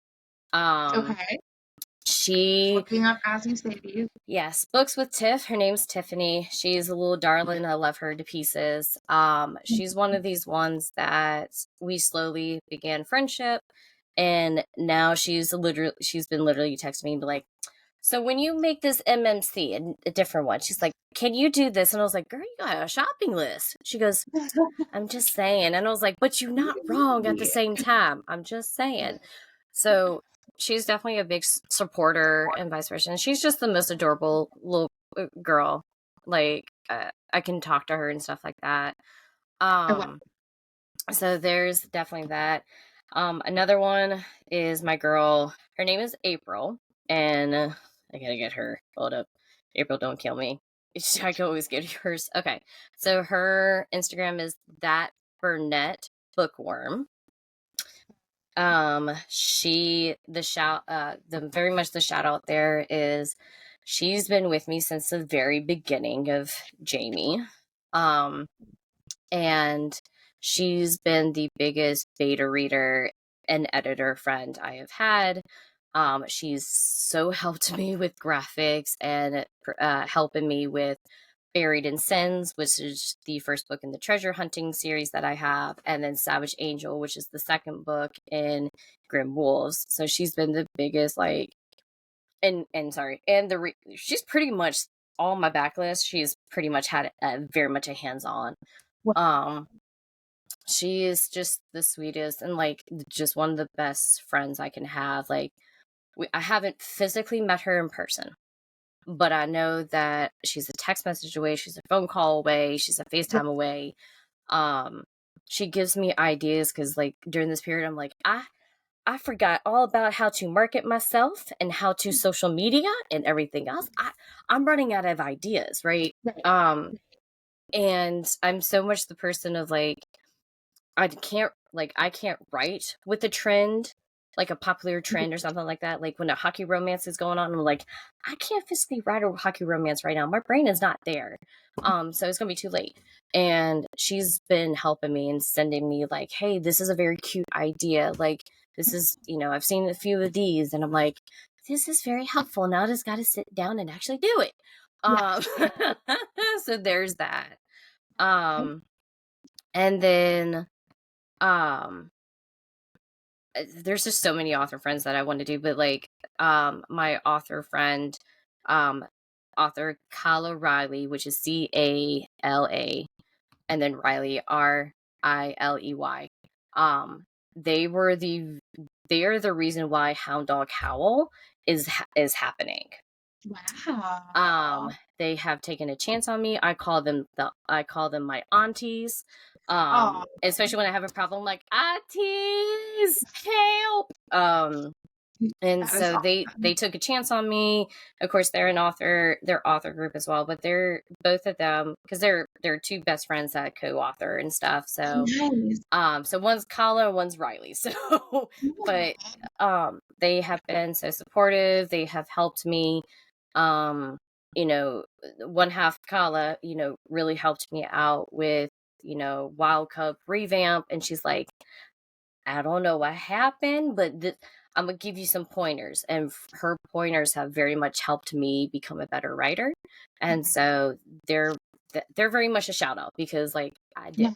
Okay. She looking up as you say these. Yes, Books with Tiff. Her name's Tiffany. She's a little darling. I love her to pieces. She's one of these ones that we slowly began friendship, and now she's been literally texting me and be like, so when you make this MMC, a different one, she's like, can you do this? And I was like, girl, you got a shopping list. She goes, I'm just saying. And I was like, but you're not wrong at the same time. I'm just saying. So she's definitely a big supporter and vice versa. And she's just the most adorable little girl. Like, I can talk to her and stuff like that. So there's definitely that. Another one is my girl. Her name is April. And I gotta get her. Hold up. April, don't kill me. I can always get yours. Okay. So her Instagram is that Burnett Bookworm. The very much the shout out there is she's been with me since the very beginning of Jamie. And she's been the biggest beta reader and editor friend I have had. She's so helped me with graphics and helping me with Buried in Sins, which is the first book in the treasure hunting series that I have, and then Savage Angel, which is the second book in Grim Wolves. So she's been the biggest, like, she's pretty much all my backlist. She's pretty much had very much a hands-on. She is just the sweetest and like just one of the best friends I can have. Like, I haven't physically met her in person, but I know that she's a text message away, she's a phone call away, she's a FaceTime away. She gives me ideas because, like, during this period, I'm like, I forgot all about how to market myself and how to social media and everything else. I'm running out of ideas, right? And I'm so much the person of like, I can't write with a trend, like a popular trend or something like that. Like when a hockey romance is going on, I'm like, I can't physically write a hockey romance right now. My brain is not there. So it's gonna be too late. And she's been helping me and sending me like, hey, this is a very cute idea. Like, this is, I've seen a few of these, and I'm like, this is very helpful. Now I just got to sit down and actually do it. So there's that. And then there's just so many author friends that I want to do, but like my author friend, author Kala Riley, which is Cala, and then Riley Riley. They are the reason why Hound Dog Howl is happening. Wow. They have taken a chance on me. I call them my aunties. Especially when I have a problem, like, aunties, help. And so they took a chance on me. Of course, they're author group as well, but they're both of them, because they're two best friends that co-author and stuff. So nice. So one's Kala, one's Riley. So but they have been so supportive. They have helped me. One half, Kala, really helped me out with Wild Cup revamp, and she's like, I don't know what happened, but I'm gonna give you some pointers, and her pointers have very much helped me become a better writer. And so they're very much a shout out, because like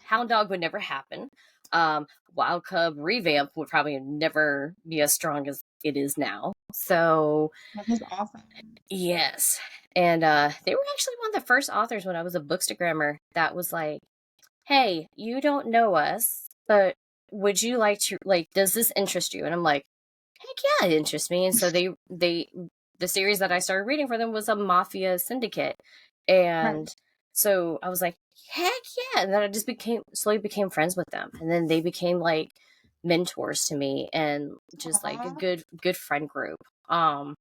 Hound Dog would never happen. Wild Cub revamp would probably never be as strong as it is now. So that was awesome. Yes. And they were actually one of the first authors when I was a Bookstagrammer that was like, hey, you don't know us, but would you like to, like, does this interest you? And I'm like, yeah, it interests me. And so the series that I started reading for them was a mafia syndicate. And Right. so I was like, heck yeah. And then I just slowly became friends with them. And then they became like mentors to me and just like a Aw. good friend group. That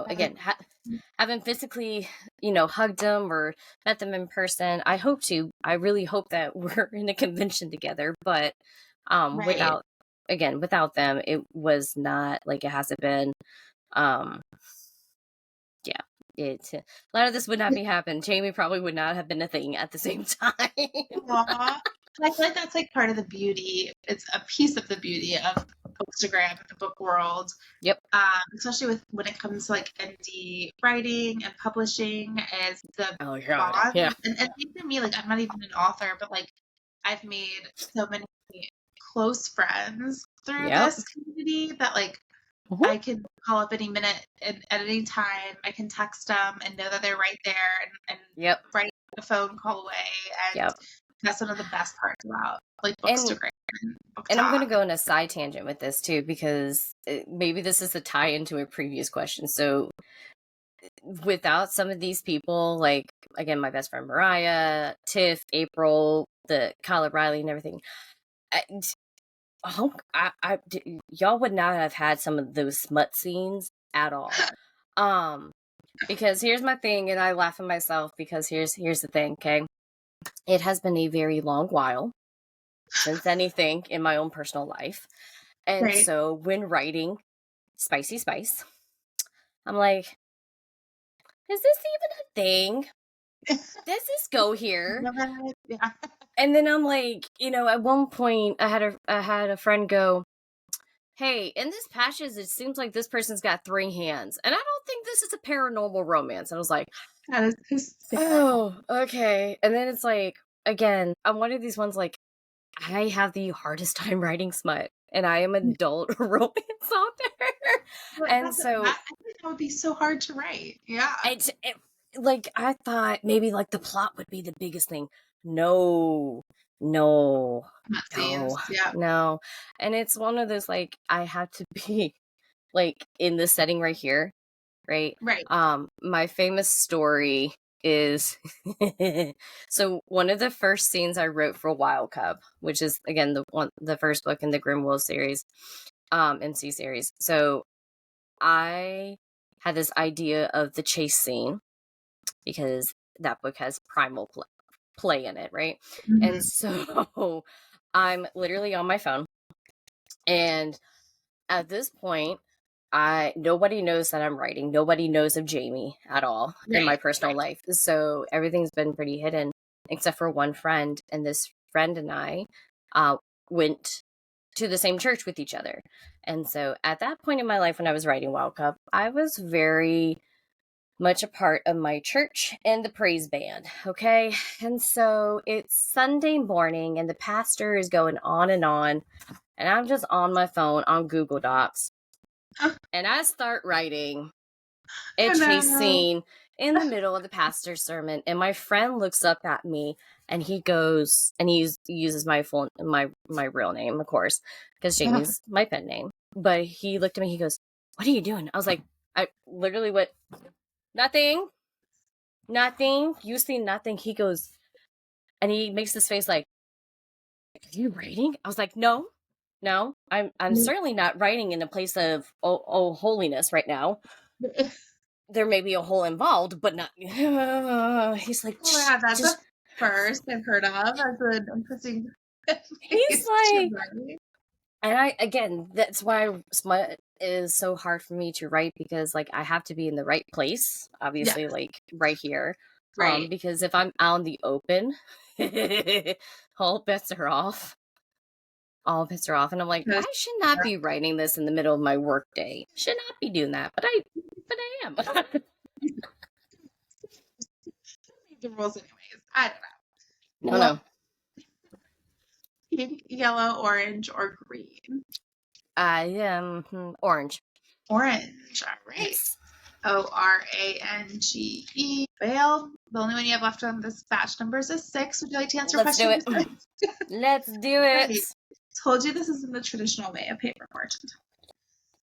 Again, is- haven't physically, hugged them or met them in person. I really hope that we're in a convention together, but Right. without them, it was not like it hasn't been. Um, yeah, a lot of this would not be happening. Jamie probably would not have been a thing at the same time. Aw. I feel like that's like part of the beauty. It's a piece of the beauty of Bookstagram and the book world, Yep. especially with when it comes to like indie writing and publishing, is the Oh God. bond. Yeah. And even me, like I'm not even an author, but like I've made so many close friends through Yep. this community that like Mhm. I can call up any minute and at any time. I can text them and know that they're right there and Yep. right a phone call away. And Yep. that's one of the best parts about like And Bookstagram and Book And I'm going to Talk. go on a side tangent with this too, because maybe this is a tie into a previous question. So, without some of these people, like, again, my best friend Mariah, Tiff, April, the Kyle Riley, and everything, I, y'all would not have had some of those smut scenes at all. Because here's my thing, and I laugh at myself because here's the thing, okay? It has been a very long while since anything in my own personal life. And Right. so when writing Spicy Spice, I'm like, is this even a thing? Does this go here? Yeah. And then I'm like, at one point I had a friend go, hey, in this passage it seems like this person's got 3 hands. And I don't think this is a paranormal romance. And I was like, That is hysterical. oh, okay. And then it's like, again, I'm one of these ones like, I have the hardest time writing smut, and I am an adult romance author. But And so I think that would be so hard to write. Yeah. like I thought maybe like the plot would be the biggest thing. No, no, That no, scenes. Yeah. no. And it's one of those like I have to be like in this setting right here, right? Right. My famous story is so one of the first scenes I wrote for Wild Cub, which is again the first book in the Grimwell series, MC series. So I had this idea of the chase scene because that book has primal play in it, right? Mm-hmm. And so I'm literally on my phone, and at this point nobody knows that I'm writing. Nobody knows of Jamie at all in my personal life. So everything's been pretty hidden except for one friend. And this friend and I went to the same church with each other. And so at that point in my life when I was writing Wild Cup, I was very much a part of my church and the praise band. Okay. And so it's Sunday morning and the pastor is going on. And I'm just on my phone on Google Docs. And I start writing a chase scene in the middle of the pastor's sermon, and my friend looks up at me and he goes, and he uses my real name, of course, because Jamie's my pen name. But he looked at me, he goes, "What are you doing?" I was like, I literally went, "Nothing, nothing. You see nothing." He goes, and he makes this face like, "Are you writing?" I was like, "No, no, I'm certainly not writing in a place of holiness right now. There may be a hole involved, but not." He's like, Oh my God, that's just. the first I've heard of as an interesting He's place to like, write. and again, that's why smut is so hard for me to write because like I have to be in the right place, obviously, Yeah. like right here. Right. Because if I'm out in the open, all bets are off. All bets are off, and I'm like, I should not be writing this in the middle of my work day. Should not be doing that, but I am. The rules, anyways. I don't know. No, no. Pink, yellow, orange, or green. I am orange. Orange. All right. Yes. Orange. Fail. The only one you have left on this batch numbers is 6. Would you like to answer question? Let's do it. Let's do it. Right. Told you this isn't the traditional way of paper fortune.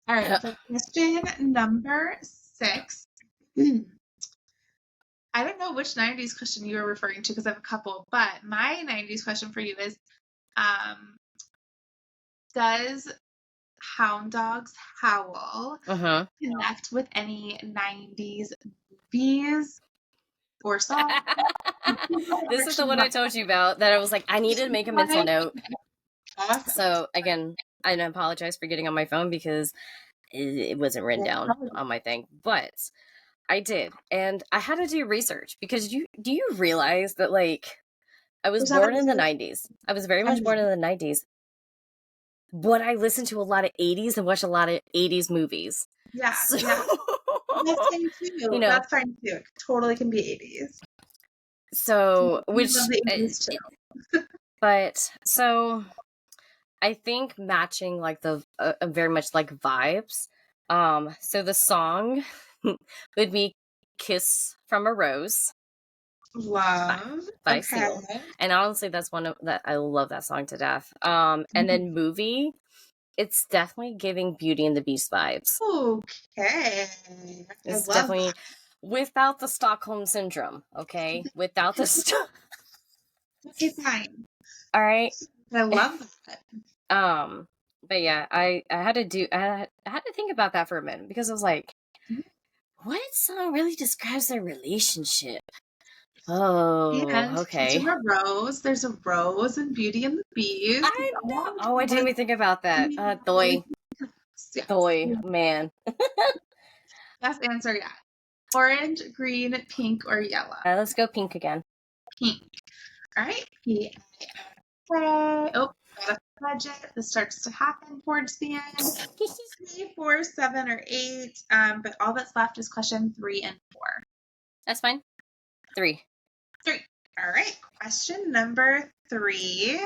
All right, for question number 6. I don't know which 90s question you were referring to because I have a couple, but my 90s question for you is, does Hound Dogs Howl connect with any 90s movies or songs? This is the one I told you about that I was like, I needed to make a mental note. Awesome. So again, I apologize for getting on my phone because it wasn't written down on my thing, but I did, and I had to do research because do you realize that like I was born in the 90s. I was very much born in the 90s, but I listened to a lot of 80s and watched a lot of 80s movies. Yeah, so, yeah. That's fine too. You know, that's fine too. It totally can be 80s. So, which, but so I think matching like the very much like vibes. So the song would be "Kiss from a Rose." Love by Seal. And honestly, that's one of that I love that song to death. And then movie, it's definitely giving Beauty and the Beast vibes. Okay. It's definitely without the Stockholm syndrome, okay? Without the Okay, fine. All right. I love that. But yeah, I had to think about that for a minute because I was like, what song really describes their relationship? Oh, and okay. There's a rose in Beauty and the Beast. I know. Oh, I didn't even think about that. Thoy, man. Best answer yet. Orange, green, pink, or yellow? Let's go pink again. Pink. All right. Oh, got a budget. This starts to happen towards the end. 3, 4, 7, or 8. But all that's left is question 3 and 4. That's fine. 3. All right. Question number 3.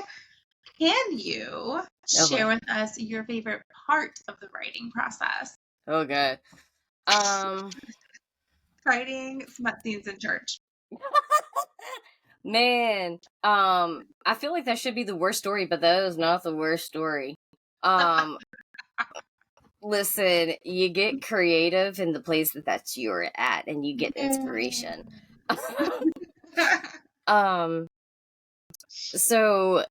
Can you share with us your favorite part of the writing process? Oh, God. Writing smut scenes in church. Man, I feel like that should be the worst story, but that is not the worst story. Listen, you get creative in the place that you're at, and you get inspiration. So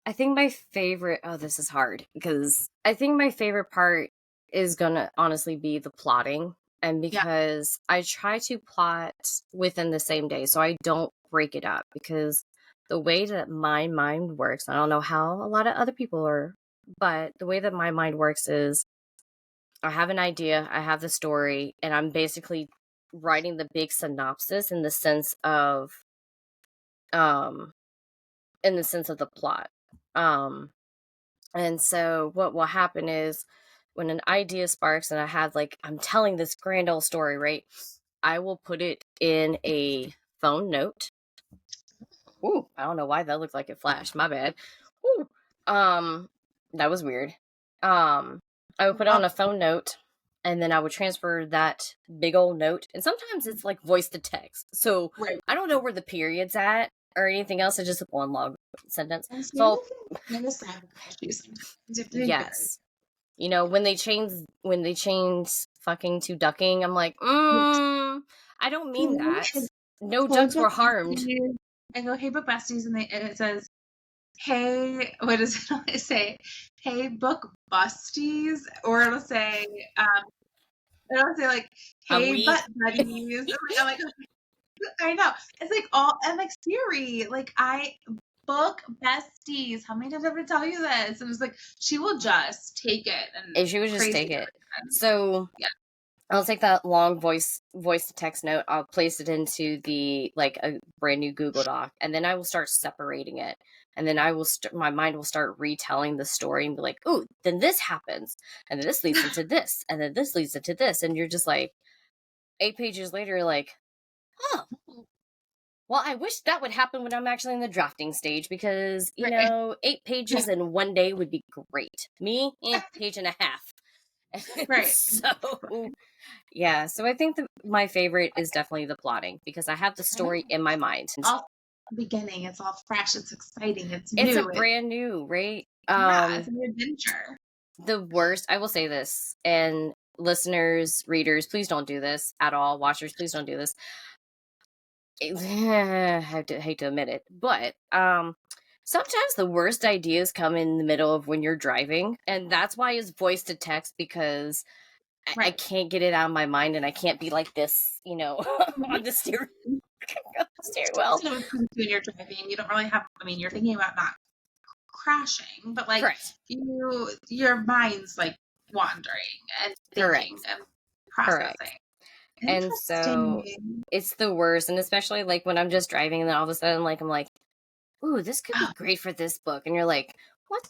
I think my favorite, this is hard because I think my favorite part is gonna honestly be the plotting. And because I try to plot within the same day, so I don't break it up, because the way that my mind works, I don't know how a lot of other people are, but the way that my mind works is I have an idea, I have the story, and I'm basically writing the big synopsis in the sense of the plot. And so what will happen is when an idea sparks and I have I'm telling this grand old story, right? I will put it in a phone note. Ooh, I don't know why that looked like it flashed. My bad. Ooh. That was weird. I would put it on a phone note, and then I would transfer that big old note. And sometimes it's like voice to text. So I don't know where the period's at or anything else. It's just one long sentence. So yes. You know, when they change fucking to ducking, I'm like, I don't mean that. No ducks were harmed. I go, hey, book besties, and it says, hey, what does it say? Hey, book busties, or it'll say like, hey, butt buddies. I'm like, I know. It's like I'm like, Siri, like book besties. How many times have I tell you this? And it's like, she will just take it. And she would just take it. So yeah. I'll take that long voice to text note. I'll place it into the a brand new Google Doc, and then I will start separating it. And then my mind will start retelling the story and be like, "Ooh, then this happens, and then this leads into this, and then this leads into this," and you're just like, 8 pages later, like, oh, well, I wish that would happen when I'm actually in the drafting stage, because you know, 8 pages in one day would be great. Me, page and a half. Right. So, yeah. So I think my favorite is definitely the plotting, because I have the story in my mind. All beginning, it's all fresh, it's exciting, it's new. It's a brand new, right? Yeah, it's an adventure. The worst, I will say this, and listeners, readers, please don't do this at all. Watchers, please don't do this. I hate to admit it, but sometimes the worst ideas come in the middle of when you're driving, and that's why it's voice to text, because I Right. can't get it out of my mind, and I can't be like this, on the steering wheel. When you're driving, you don't really have. I mean, you're thinking about not crashing, but like Correct. your mind's like wandering and thinking Correct. and Correct. processing. And so Interesting. it's the worst, and especially like when I'm just driving, and then all of a sudden, like I'm like, "Ooh, this could be Oh, great for this book," and you're like, what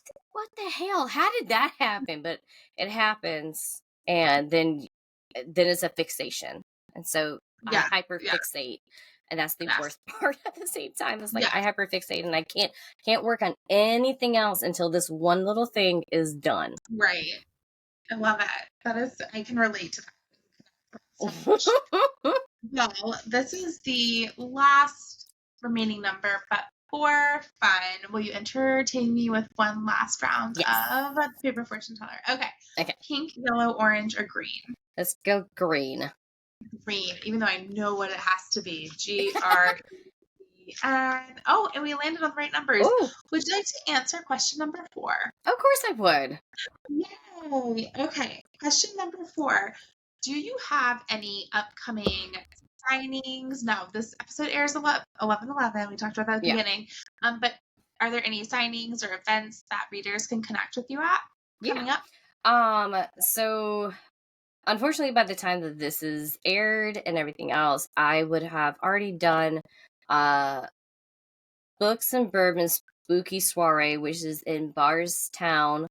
the hell? How did that happen?" But it happens, and then it's a fixation, and so I yeah, yeah, hyperfixate, and that's the yes, worst part at the same time. It's like I yes, hyperfixate, and I can't work on anything else until this one little thing is done. right. I love it. That is, I can relate to that so much. Well, this is the last remaining number, but for fun, will you entertain me with one last round Yes. of paper fortune teller? Okay. Okay. Pink, yellow, orange, or green? Let's go green. Green, even though I know what it has to be. G-R-E-N. Oh, and we landed on the right numbers. Oh, Would you like to answer question number 4? of course I would. Yay! Okay, question number 4. Do you have any upcoming signings? No, this episode airs 11/11. We talked about that at the Yeah. beginning. But are there any signings or events that readers can connect with you at coming up? So unfortunately, by the time that this is aired and everything else, I would have already done Books and Bourbon Spooky Soiree, which is in Barstown. I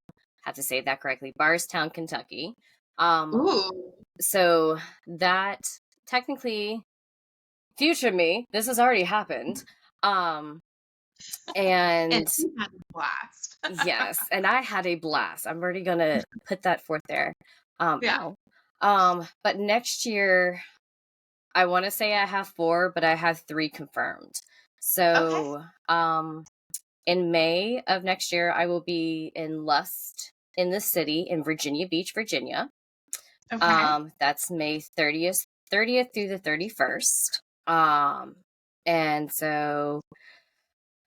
have to say that correctly, Barstown, Kentucky. Ooh. So that technically, future me, this has already happened. And And you had a blast. yes, and I had a blast. I'm already gonna put that forth there. Yeah. But next year, I want to say I have 4, but I have 3 confirmed. Okay. So, in May of next year, I will be in Lust in the city in Virginia Beach, Virginia. Okay. That's May 30th through the 31st. And so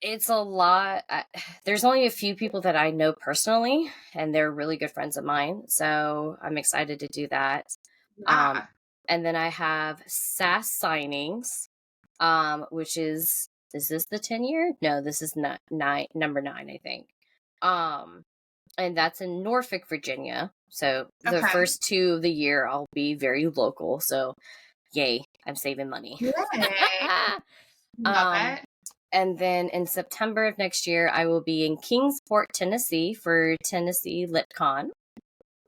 it's a lot. There's only a few people that I know personally, and they're really good friends of mine. So I'm excited to do that. Yeah. And then I have SAS signings, which is this the 10-year? No, this is not number 9, I think. And that's in Norfolk, Virginia. So the Okay. first 2 of the year, I'll be very local. So yay, I'm saving money. Yay. Love it. And then in September of next year, I will be in Kingsport, Tennessee for Tennessee LitCon,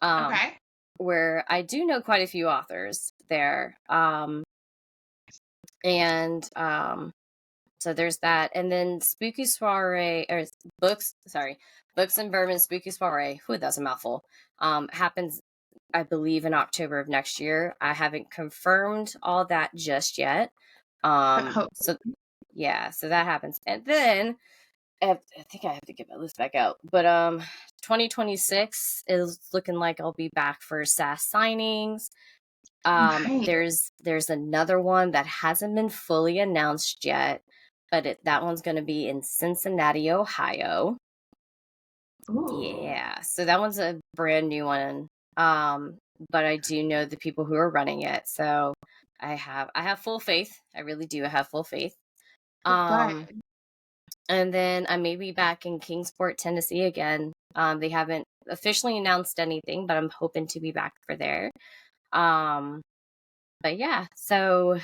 Okay. where I do know quite a few authors there. So there's that. And then Spooky Soiree, or Books and Bourbon Spooky Soiree, that's a mouthful, happens, I believe, in October of next year. I haven't confirmed all that just yet. So yeah, so that happens. And then I think I have to get my list back out. But 2026 is looking like I'll be back for SAS signings. Nice. There's another one that hasn't been fully announced yet, but that one's going to be in Cincinnati, Ohio. Ooh. Yeah, so that one's a brand new one. But I do know the people who are running it, so I have full faith. I really do. I have full faith. Good. And then I may be back in Kingsport, Tennessee again. They haven't officially announced anything, but I'm hoping to be back for there. But yeah, so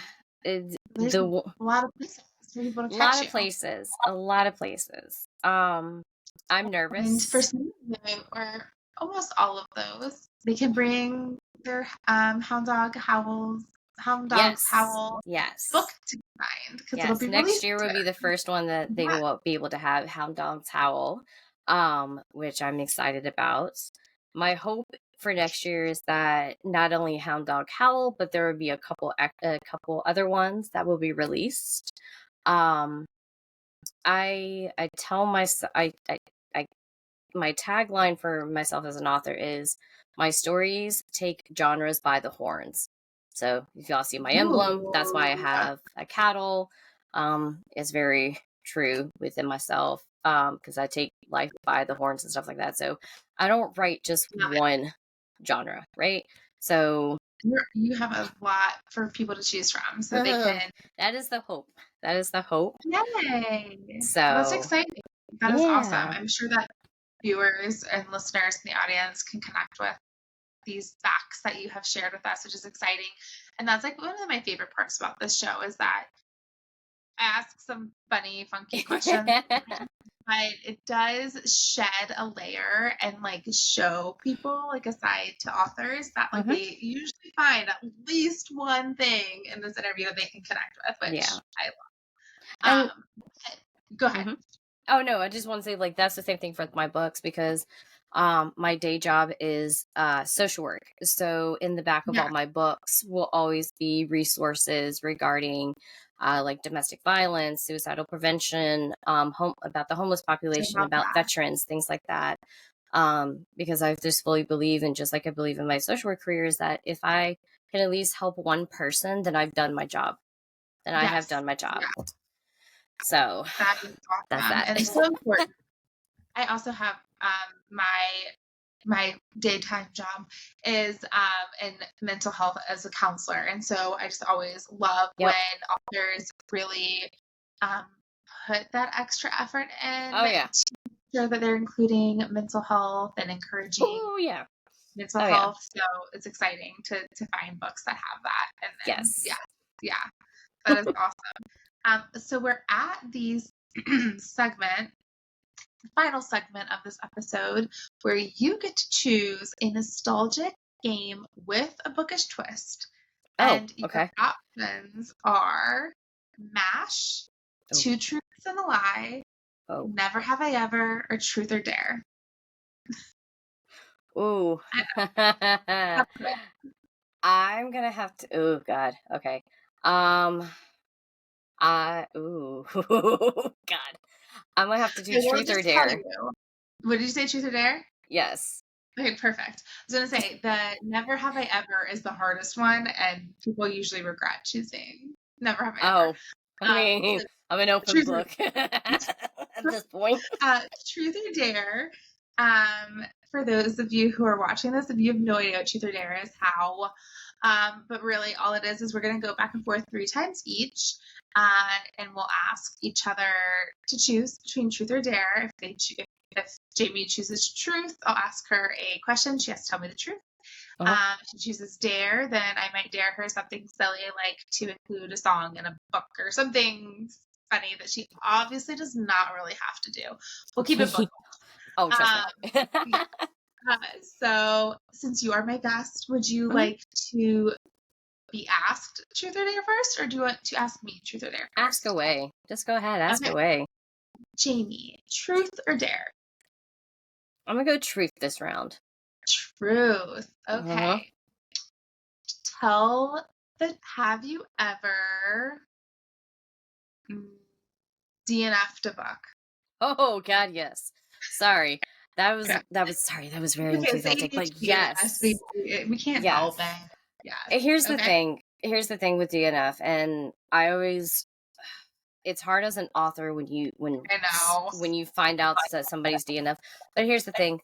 There's a lot of places for people to a catch lot of you. places, a lot of places. I'm And nervous. for some of them, or almost all of those, they can bring their Hound Dogs Howl Yes. book to find, because it'll Yes, be next released year will there. be the first one that they Yeah. will be able to have, Hound Dogs Howl, which I'm excited about. My hope for next year is that not only Hound Dog Howl, but there will be a couple other ones that will be released. I tell myself, I my tagline for myself as an author is my stories take genres by the horns. So if y'all see my emblem, that's why I have a cattle. It's very true within myself, because I take life by the horns and stuff like that. So I don't write just one genre, right? So you have a lot for people to choose from, so they can. That is the hope. That is the hope. Yay! So That's exciting. That is awesome. I'm sure that viewers and listeners in the audience can connect with these facts that you have shared with us, which is exciting. And that's like one of my favorite parts about this show is that I ask some funny, funky questions, but it does shed a layer and like show people, like aside to authors, that like they usually find at least one thing in this interview that they can connect with, which I love. Go ahead. Oh no, I just want to say like that's the same thing for my books, because my day job is social work. So in the back of all my books will always be resources regarding like domestic violence, suicidal prevention, about the homeless population, about veterans, things like that. Because I just fully believe, and just like I believe in my social work career, is that if I can at least help one person, then I've done my job. Then I have done my job. Yeah. So that is awesome. That's that. And it's so important. I also have my daytime job is in mental health as a counselor, and so I just always love when authors really put that extra effort in to make sure that they're including mental health and encouraging mental health. So it's exciting to find books that have that. And then, that is awesome. So we're at these final segment of this episode where you get to choose a nostalgic game with a bookish twist. And your options are MASH, Two Truths and a Lie, Never Have I Ever, or Truth or Dare. Ooh. I'm gonna have to. Oh God. Okay. God. I'm gonna have to do Truth or Dare. What did you say? Truth or Dare? Yes. Okay, perfect. I was gonna say the Never Have I Ever is the hardest one, and people usually regret choosing Never Have I Ever. I mean, I'm an open book at this point. Truth or Dare. For those of you who are watching this, if you have no idea what Truth or Dare is, how. But really, all it is we're going to go back and forth 3 times each, and we'll ask each other to choose between Truth or Dare. If Jamie chooses Truth, I'll ask her a question. She has to tell me the truth. If she chooses Dare, then I might dare her something silly, like to include a song in a book or something funny that she obviously does not really have to do. We'll keep it book. Trust me. So since you are my guest, would you like to be asked Truth or Dare first, or do you want to ask me Truth or Dare first? Ask away. Just go ahead. Ask away. Jamie, Truth or Dare? I'm gonna go Truth this round. Truth. Okay. Have you ever DNF'd a book? Oh God, yes. Sorry. That was very enthusiastic. But yes. We can't help it. Yeah. Here's the thing. Here's the thing with DNF, and it's hard as an author when you find out that somebody's DNF. But here's the thing.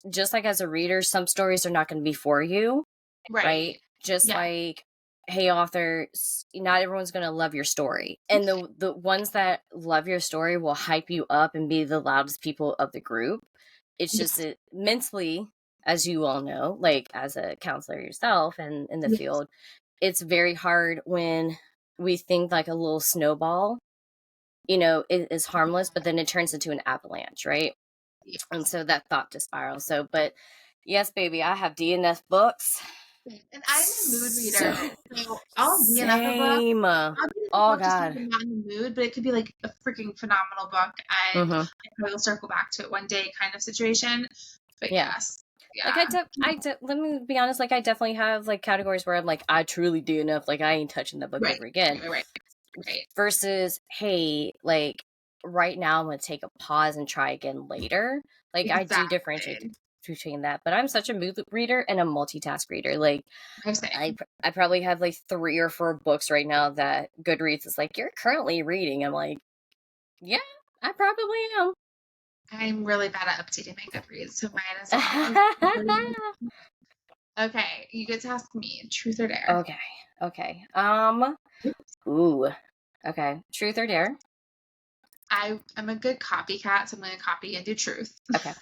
Just like as a reader, some stories are not going to be for you. Right? Just like, hey, author, not everyone's going to love your story. And the ones that love your story will hype you up and be the loudest people of the group. It's just mentally, as you all know, like as a counselor yourself and in the field, it's very hard when we think like a little snowball, it is harmless, but then it turns into an avalanche, right? And so that thought to spiral. So, but yes, baby, I have DNF books. And I'm a mood reader, so I'll DNF a book. Oh God! I'm not in the mood, but it could be like a freaking phenomenal book, and I will circle back to it one day, kind of situation. But yes, like let me be honest. Like I definitely have like categories where I'm like, I truly DNF. Like I ain't touching that book ever again. Right. Versus, hey, like right now I'm going to take a pause and try again later. Like, I do differentiate Exactly. between that, but I'm such a mood reader and a multitask reader. Like, I'm saying. I probably have like 3 or 4 books right now that Goodreads is like, you're currently reading. I'm like, yeah, I probably am. I'm really bad at updating my Goodreads, so mine as well. Okay, you get to ask me, truth or dare? Okay. Ooh. Okay. Truth or dare? I'm a good copycat, so I'm gonna copy and do truth. Okay.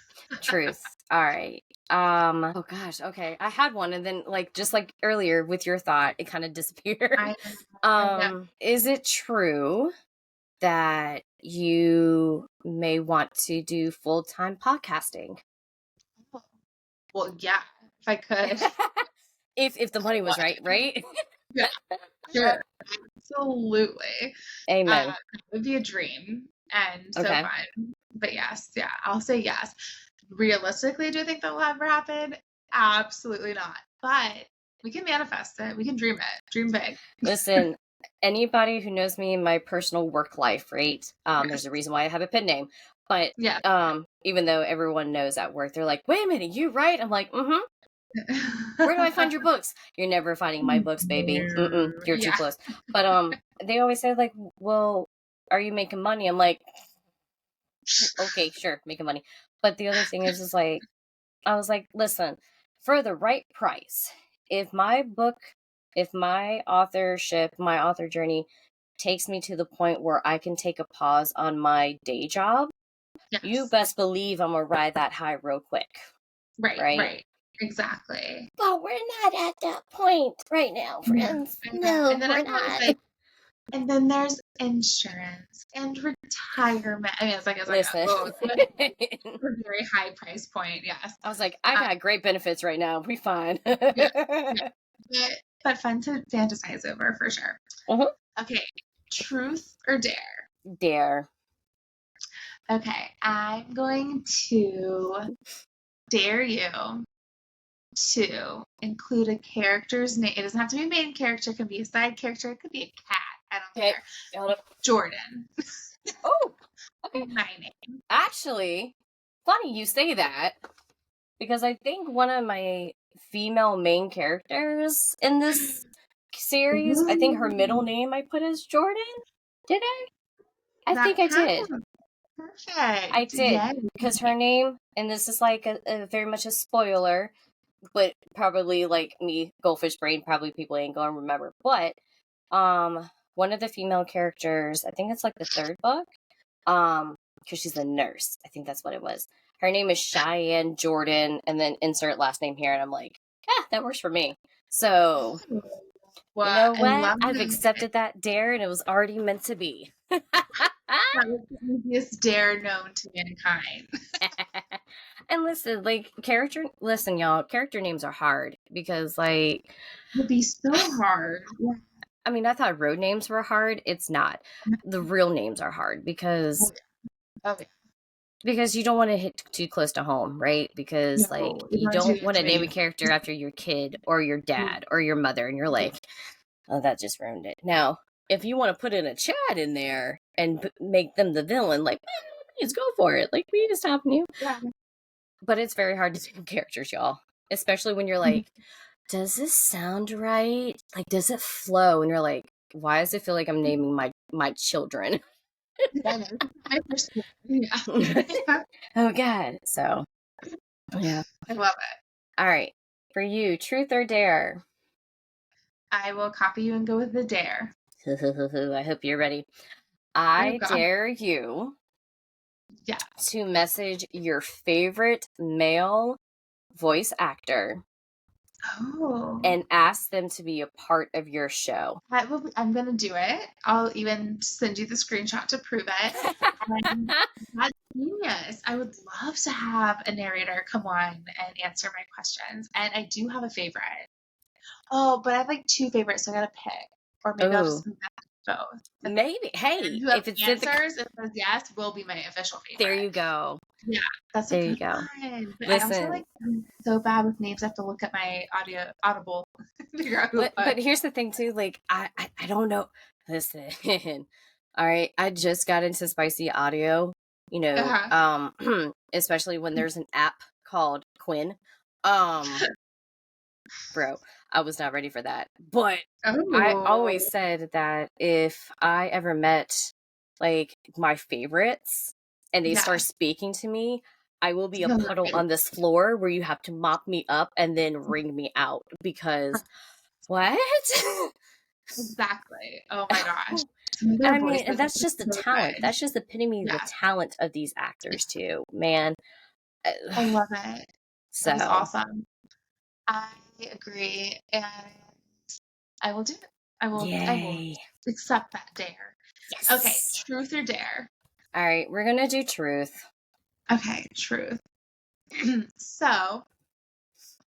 Truth. All right. Oh gosh. Okay. I had one, and then like just like earlier with your thought, it kind of disappeared. I know. Is it true that you may want to do full-time podcasting? Well, yeah, if I could. If the money was right? Yeah, sure. Absolutely. Amen. It would be a dream and so Okay. fun. But yes, yeah, I'll say yes. Realistically, do I think that will ever happen? Absolutely not. But we can manifest it. We can dream it. Dream big. Listen, anybody who knows me in my personal work life, right? There's a reason why I have a pen name. But Yeah. even though everyone knows at work, they're like, wait a minute, you right? I'm like, mm-hmm. Where do I find your books? You're never finding my books, baby. You're too close. But they always say like, well, are you making money? I'm like, okay, sure, making money. But the other thing is like, I was like, listen, for the right price, if my book, if my authorship, my author journey takes me to the point where I can take a pause on my day job, you Yes. best believe I'm gonna ride that high real quick. Right. Exactly. But we're not at that point right now, friends. No, And then we're everyone was not. like, and then there's insurance and retirement. I mean, it's like, Listen. a very high price point. Yes. I was like, I got great benefits right now. We fine. Yeah. But fun to fantasize over for sure. Uh-huh. Okay. Truth or dare? Dare. Okay. I'm going to dare you to include a character's name. It doesn't have to be a main character. It can be a side character. It could be a cat. I don't care. Jordan. Oh, okay. My name. Actually, funny you say that, because I think one of my female main characters in this series, I think her middle name I put as Jordan. Did I? I think I did. Perfect. I did, because her name, and this is like a very much a spoiler, but probably like me, goldfish brain, probably people ain't gonna remember. But one of the female characters, I think it's like the 3rd book, because she's a nurse. I think that's what it was. Her name is Cheyenne Jordan, and then insert last name here, and I'm like, yeah, that works for me. So, well, you know what? I've accepted that dare, and it was already meant to be. That was the easiest dare known to mankind. And listen, like listen, y'all, character names are hard because like it would be so hard. I mean, I thought road names were hard. It's not. The real names are hard because because you don't want to hit too close to home, right? Because like you don't want to name a character after your kid or your dad or your mother, and you're like, oh, that just ruined it. Now, if you want to put in a Chad in there and make them the villain, like, please go for it. Like, we ain't stopping you. Yeah. But it's very hard to name characters, y'all. Especially when you're like, does this sound right? Like, does it flow? And you're like, why does it feel like I'm naming my children? Oh, God. So, yeah. I love it. All right. For you, truth or dare? I will copy you and go with the dare. I hope you're ready. I dare you to message your favorite male voice actor and ask them to be a part of your show. I'm going to do it. I'll even send you the screenshot to prove it. And that's genius. I would love to have a narrator come on and answer my questions. And I do have a favorite. Oh, but I have like 2 favorites, so I got to pick. Or maybe I'll just match both. Maybe. Hey, if it's answers, it says yes, will be my official favorite. There you go. Yeah, that's there you go. But listen, I also like I'm so bad with names. I have to look at my Audible. Figure out but here's the thing too. Like I don't know. Listen, All right, I just got into spicy audio, especially when there's an app called Quinn. Bro, I was not ready for that. But I Oh, always said that if I ever met like my favorites and they start yes. speaking to me, I will be a puddle on this floor where you have to mop me up and then wring me out because what? Exactly. Oh my gosh. Some of And their I mean, and voices that's are just the so talent. good. That's just the epitome of the Yes, talent of these actors too, man. I love it. That is So, awesome. I agree, and I will do it. I will yay. accept that dare. Okay, Yes. truth or dare? All right, we're gonna do truth. Okay, truth. So,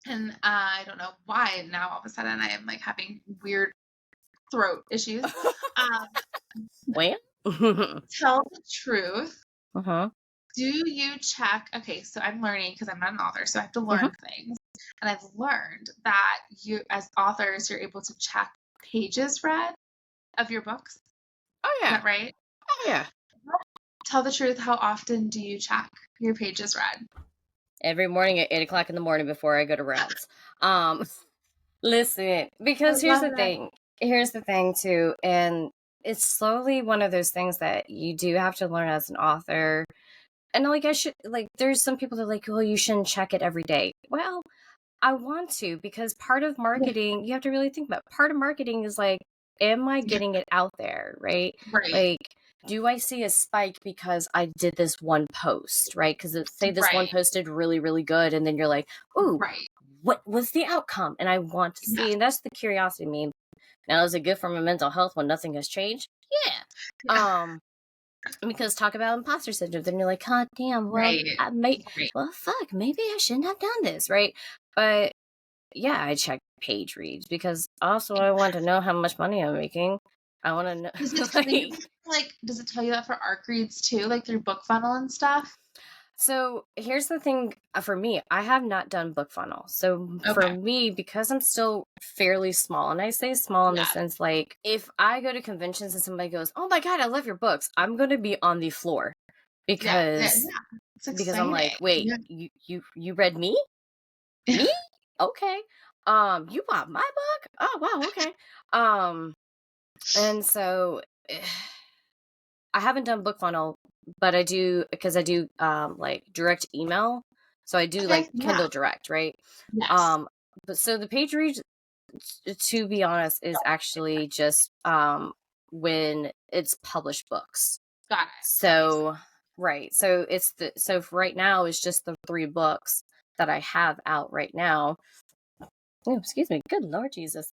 and I don't know why now all of a sudden I am like having weird throat issues. Um, Well, tell the truth. uh-huh. Do you check? Okay, so I'm learning because I'm not an author, so I have to Uh-huh. learn things. And I've learned that you, as authors, you're able to check pages read of your books. Oh Is yeah. that right? Oh yeah. Tell the truth. How often do you check your pages read? Every morning at 8 o'clock in the morning before I go to rounds. Um, listen, I because here's love the that. thing. Here's the thing too, and it's slowly one of those things that you do have to learn as an author. And like I should like there's some people that are like, oh, you shouldn't check it every day. Well, I want to because part of Yeah, marketing, you have to really think about part of marketing is like, am I yeah, getting it out there, right? right, Like, do I see a spike because I did this one post, right? Because say this one right, post did really, really good, and then you're like, ooh, right. what was the outcome? And I want to Yes, see, and that's the curiosity of me. Now, is it good for my mental health when nothing has changed? Yeah. yeah, Because talk about imposter syndrome, then you're like, God damn, well, right, right. well, fuck, maybe I shouldn't have done this, right? But yeah, I check page reads because also I want to know how much money I'm making. I want to Does know, it tell you like, like? Does it tell you that for ARC reads too, like through book funnel and stuff? so here's the thing for me, I have not done book funnel. So for Okay. me, because I'm still fairly small, and I say small in the Yeah. sense like, if I go to conventions and somebody goes, oh my God, I love your books, I'm going to be on the floor Yeah. Yeah. because Yeah. It's I'm exciting. like, wait, Yeah. you read me? Me? Okay. You bought my book? Oh wow, okay. Um, and so I haven't done book funnel, but I do because I do like direct email. So I do Okay. like Yeah. Kindle Direct, right? Yes. Um, but so the page read, to be honest, is actually just when it's published books. Got it. That makes sense. So right, so right now it's just the 3 books that I have out right now. Oh, excuse me. Good Lord Jesus.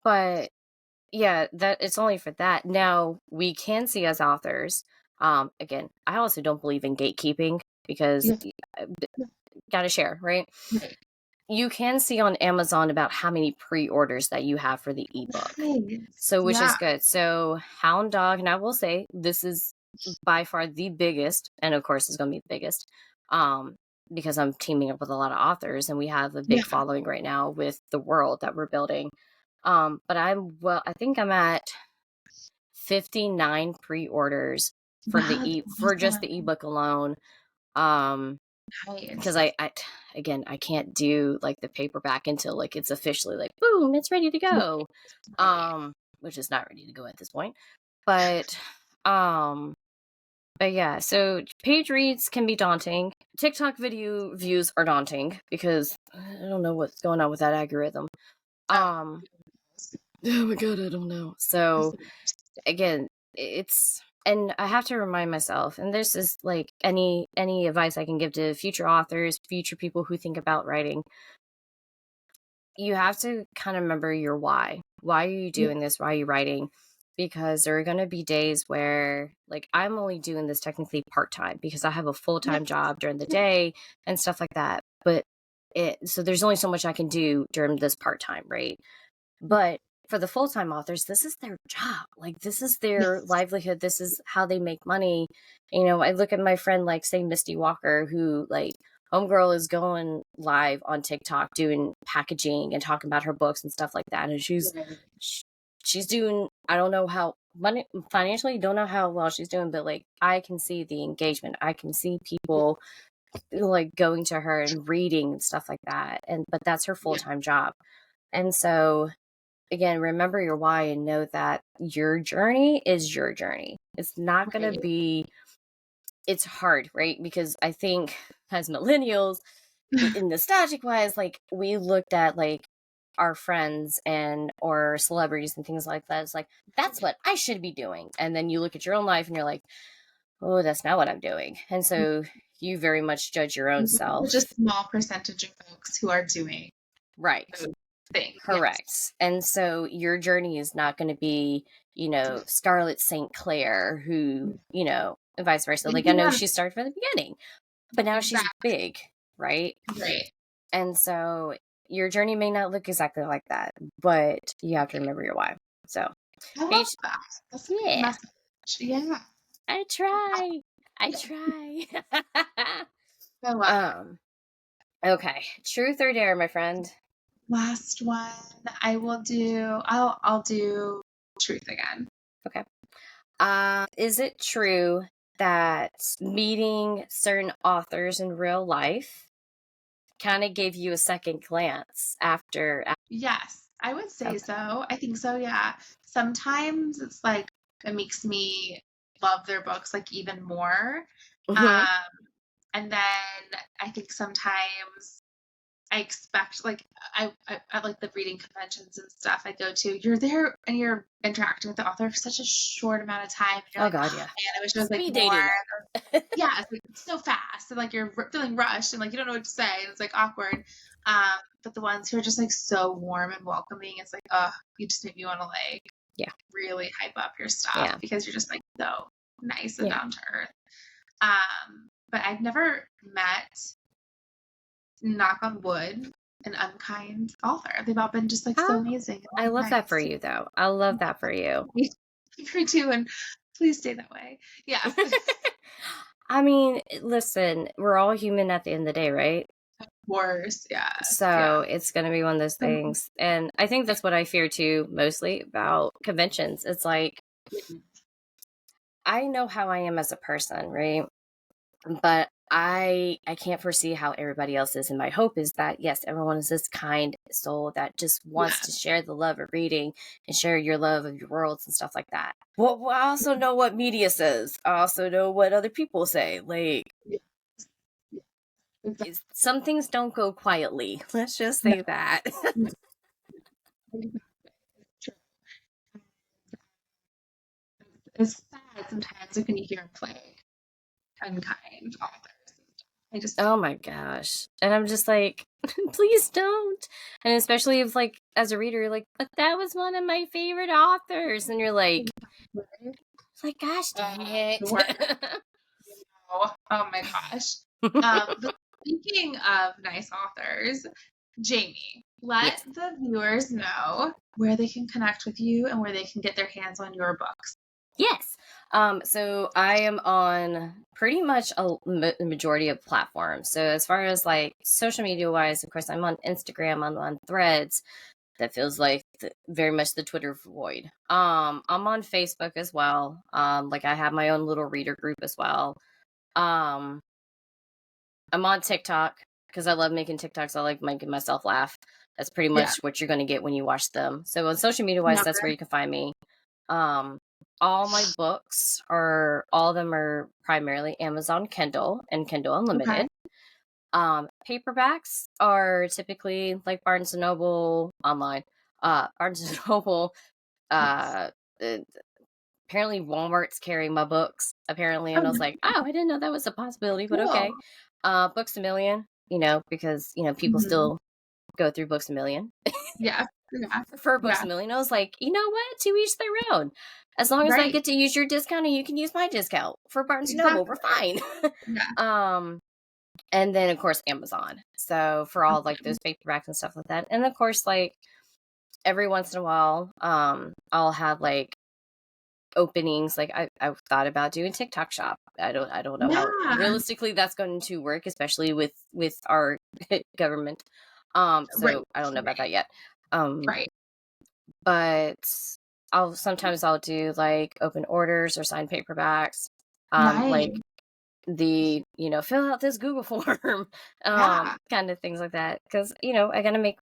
But yeah, that it's only for that. Now we can see as authors. Again, I also don't believe in gatekeeping because Yeah. gotta share, right? Right. You can see on Amazon about how many pre-orders that you have for the ebook. Nice. So which Yeah. is good. So Hound Dog, and I will say this is by far the biggest, and of course it's gonna be the biggest. Because I'm teaming up with a lot of authors and we have a big Yeah. following right now with the world that we're building. But I think I'm at 59 pre-orders for Wow. That's for just the awesome. ebook alone. Um, because Nice. I again I can't do like the paperback until like it's officially like boom, it's ready to Right. go. Right. Which is not ready to go at this point. But um but yeah, so page reads can be daunting. TikTok video views are daunting because I don't know what's going on with that algorithm. Oh. Um oh my god, I don't know. So again, it's and I have to remind myself, and this is like any advice I can give to future authors, future people who think about writing. You have to kind of remember your why. Why are you Yeah. doing this? Why are you writing? Because there are going to be days where, like, I'm only doing this technically part time because I have a full Yeah. time job during the day and stuff like that. But so there's only so much I can do during this part time, right? But for the full time authors, this is their job. Like, this is their Yes. livelihood. This is how they make money. I look at my friend, like, say, Misty Walker, who, like, Homegirl is going live on TikTok doing packaging and talking about her books and stuff like that. And she's doing, I don't know financially, don't know how well she's doing, but like I can see the engagement. I can see people like going to her and reading and stuff like that. But that's her full-time job. And so again, remember your why and know that your journey is your journey. It's not going to be, it's hard, right? Because I think as millennials, in nostalgic wise, like we looked at like our friends and or celebrities and things like that. It's like, that's what I should be doing. And then you look at your own life and you're like, oh, that's not what I'm doing. And so you very much judge your own self. Just a small percentage of folks who are doing right. Thing. Correct. Yes. And so your journey is not going to be, Scarlett St. Clair, who, and vice versa. Like, I know she started from the beginning, but now she's big, right? Right. And so your journey may not look exactly like that, but you have to remember your why. So, I love that. That's a good message. Yeah. I try. I love it. Okay. Truth or dare, my friend? Last one. I'll do truth again. Okay. Is it true that meeting certain authors in real life kind of gave you a second glance after? Yes, I would say so. I think so, yeah. Sometimes it's like it makes me love their books like even more. And then I think sometimes I expect, like, I like the reading conventions and stuff I go to. You're there and you're interacting with the author for such a short amount of time. And you're God, yeah. Man, I wish it was like more. Yeah, it's like so fast and like you're feeling rushed and like you don't know what to say and it's like awkward. But the ones who are just like so warm and welcoming, it's like, you just make me want to like really hype up your stuff because you're just like so nice and down to earth. But I've never met, knock on wood, an unkind author. They've all been just like so amazing. I love that for you, though. I love that for you. Me too, and please stay that way. Yeah. I mean, listen, we're all human at the end of the day, right? Of course, yeah. So it's going to be one of those things. And I think that's what I fear too, mostly about conventions. It's like, I know how I am as a person, right? But I can't foresee how everybody else is. And my hope is that, yes, everyone is this kind soul that just wants to share the love of reading and share your love of your worlds and stuff like that. Well, I also know what media says. I also know what other people say. Like, some things don't go quietly. Let's just say that. It's sad sometimes when you hear them play unkind authors. Oh my gosh. And I'm just like, please don't. And especially if, like, as a reader, you're like, but that was one of my favorite authors. And you're like, gosh dang it. Oh my gosh. But speaking of nice authors, Jamie, let the viewers know where they can connect with you and where they can get their hands on your books. Yes. So I am on pretty much a majority of platforms. So as far as like social media wise, of course, I'm on Instagram, I'm on Threads. That feels like very much the Twitter void. I'm on Facebook as well. Like I have my own little reader group as well. I'm on TikTok because I love making TikToks. I like making myself laugh. That's pretty much what you're going to get when you watch them. So on social media wise, that's where you can find me. All my books all of them are primarily Amazon Kindle and Kindle Unlimited. Paperbacks are typically like Barnes & Noble online. Barnes & Noble, apparently Walmart's carrying my books, apparently. And I was like, oh, I didn't know that was a possibility, but okay. Books A Million, because, people still go through Books A Million. I prefer Books A Million. I was like, you know what? To each their own. As long as I get to use your discount and you can use my discount for Barnes & Noble, we're fine. And then, of course, Amazon. So for all like those paperbacks and stuff like that. And of course, like every once in a while, I'll have like openings. Like I've thought about doing TikTok shop. I don't know how realistically that's going to work, especially with our government. So I don't know about that yet. But sometimes I'll do like open orders or signed paperbacks. Nice. Like the, fill out this Google form, Yeah. kind of things like that. Because, I gotta make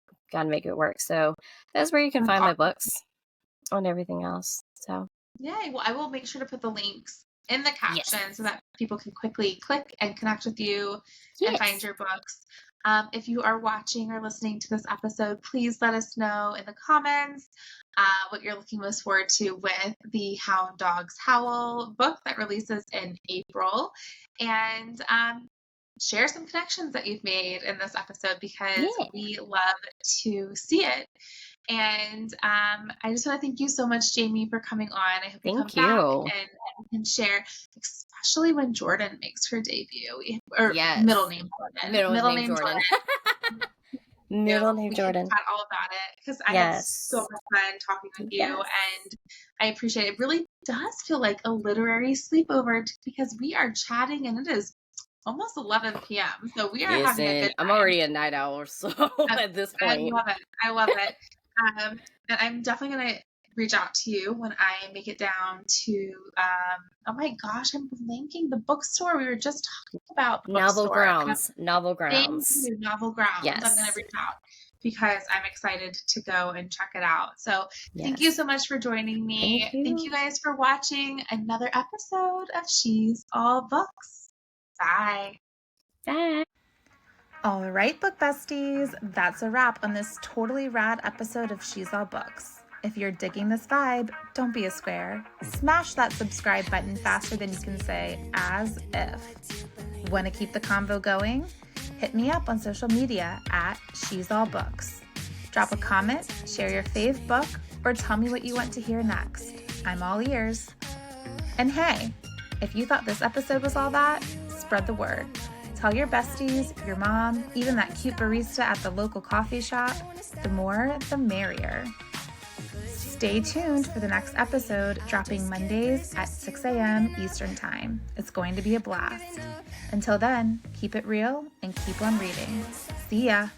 it work. So that's where you can find my books and everything else. So Yay. Well, I will make sure to put the links in the caption yes. so that people can quickly click and connect with you and find your books. If you are watching or listening to this episode, please let us know in the comments what you're looking most forward to with the Hound Dogs Howl book that releases in April. And share some connections that you've made in this episode because we love to see it. And I just want to thank you so much, Jamie, for coming on. I hope you come back and can share, especially when Jordan makes her debut. Middle name Jordan. Middle name Jordan. Middle name Jordan. We can chat all about it because I had so much fun talking with you, and I appreciate it. It really does feel like a literary sleepover because we are chatting, and it is almost 11 p.m. So we are having a good time. I'm already a night owl, so at this point. I love it. And I'm definitely going to reach out to you when I make it down to, oh my gosh, I'm blanking the bookstore we were just talking about. Novel Grounds. Thank you, Novel Grounds. Yes. I'm going to reach out because I'm excited to go and check it out. So thank you so much for joining me. Thank you guys for watching another episode of She's All Books. Bye. Bye. All right, book besties, that's a wrap on this totally rad episode of She's All Books. If you're digging this vibe, don't be a square. Smash that subscribe button faster than you can say as if. Want to keep the convo going? Hit me up on social media at She's All Books. Drop a comment, share your fave book, or tell me what you want to hear next. I'm all ears. And hey, if you thought this episode was all that, spread the word. Tell your besties, your mom, even that cute barista at the local coffee shop. The more, the merrier. Stay tuned for the next episode, dropping Mondays at 6 a.m. Eastern Time. It's going to be a blast. Until then, keep it real and keep on reading. See ya!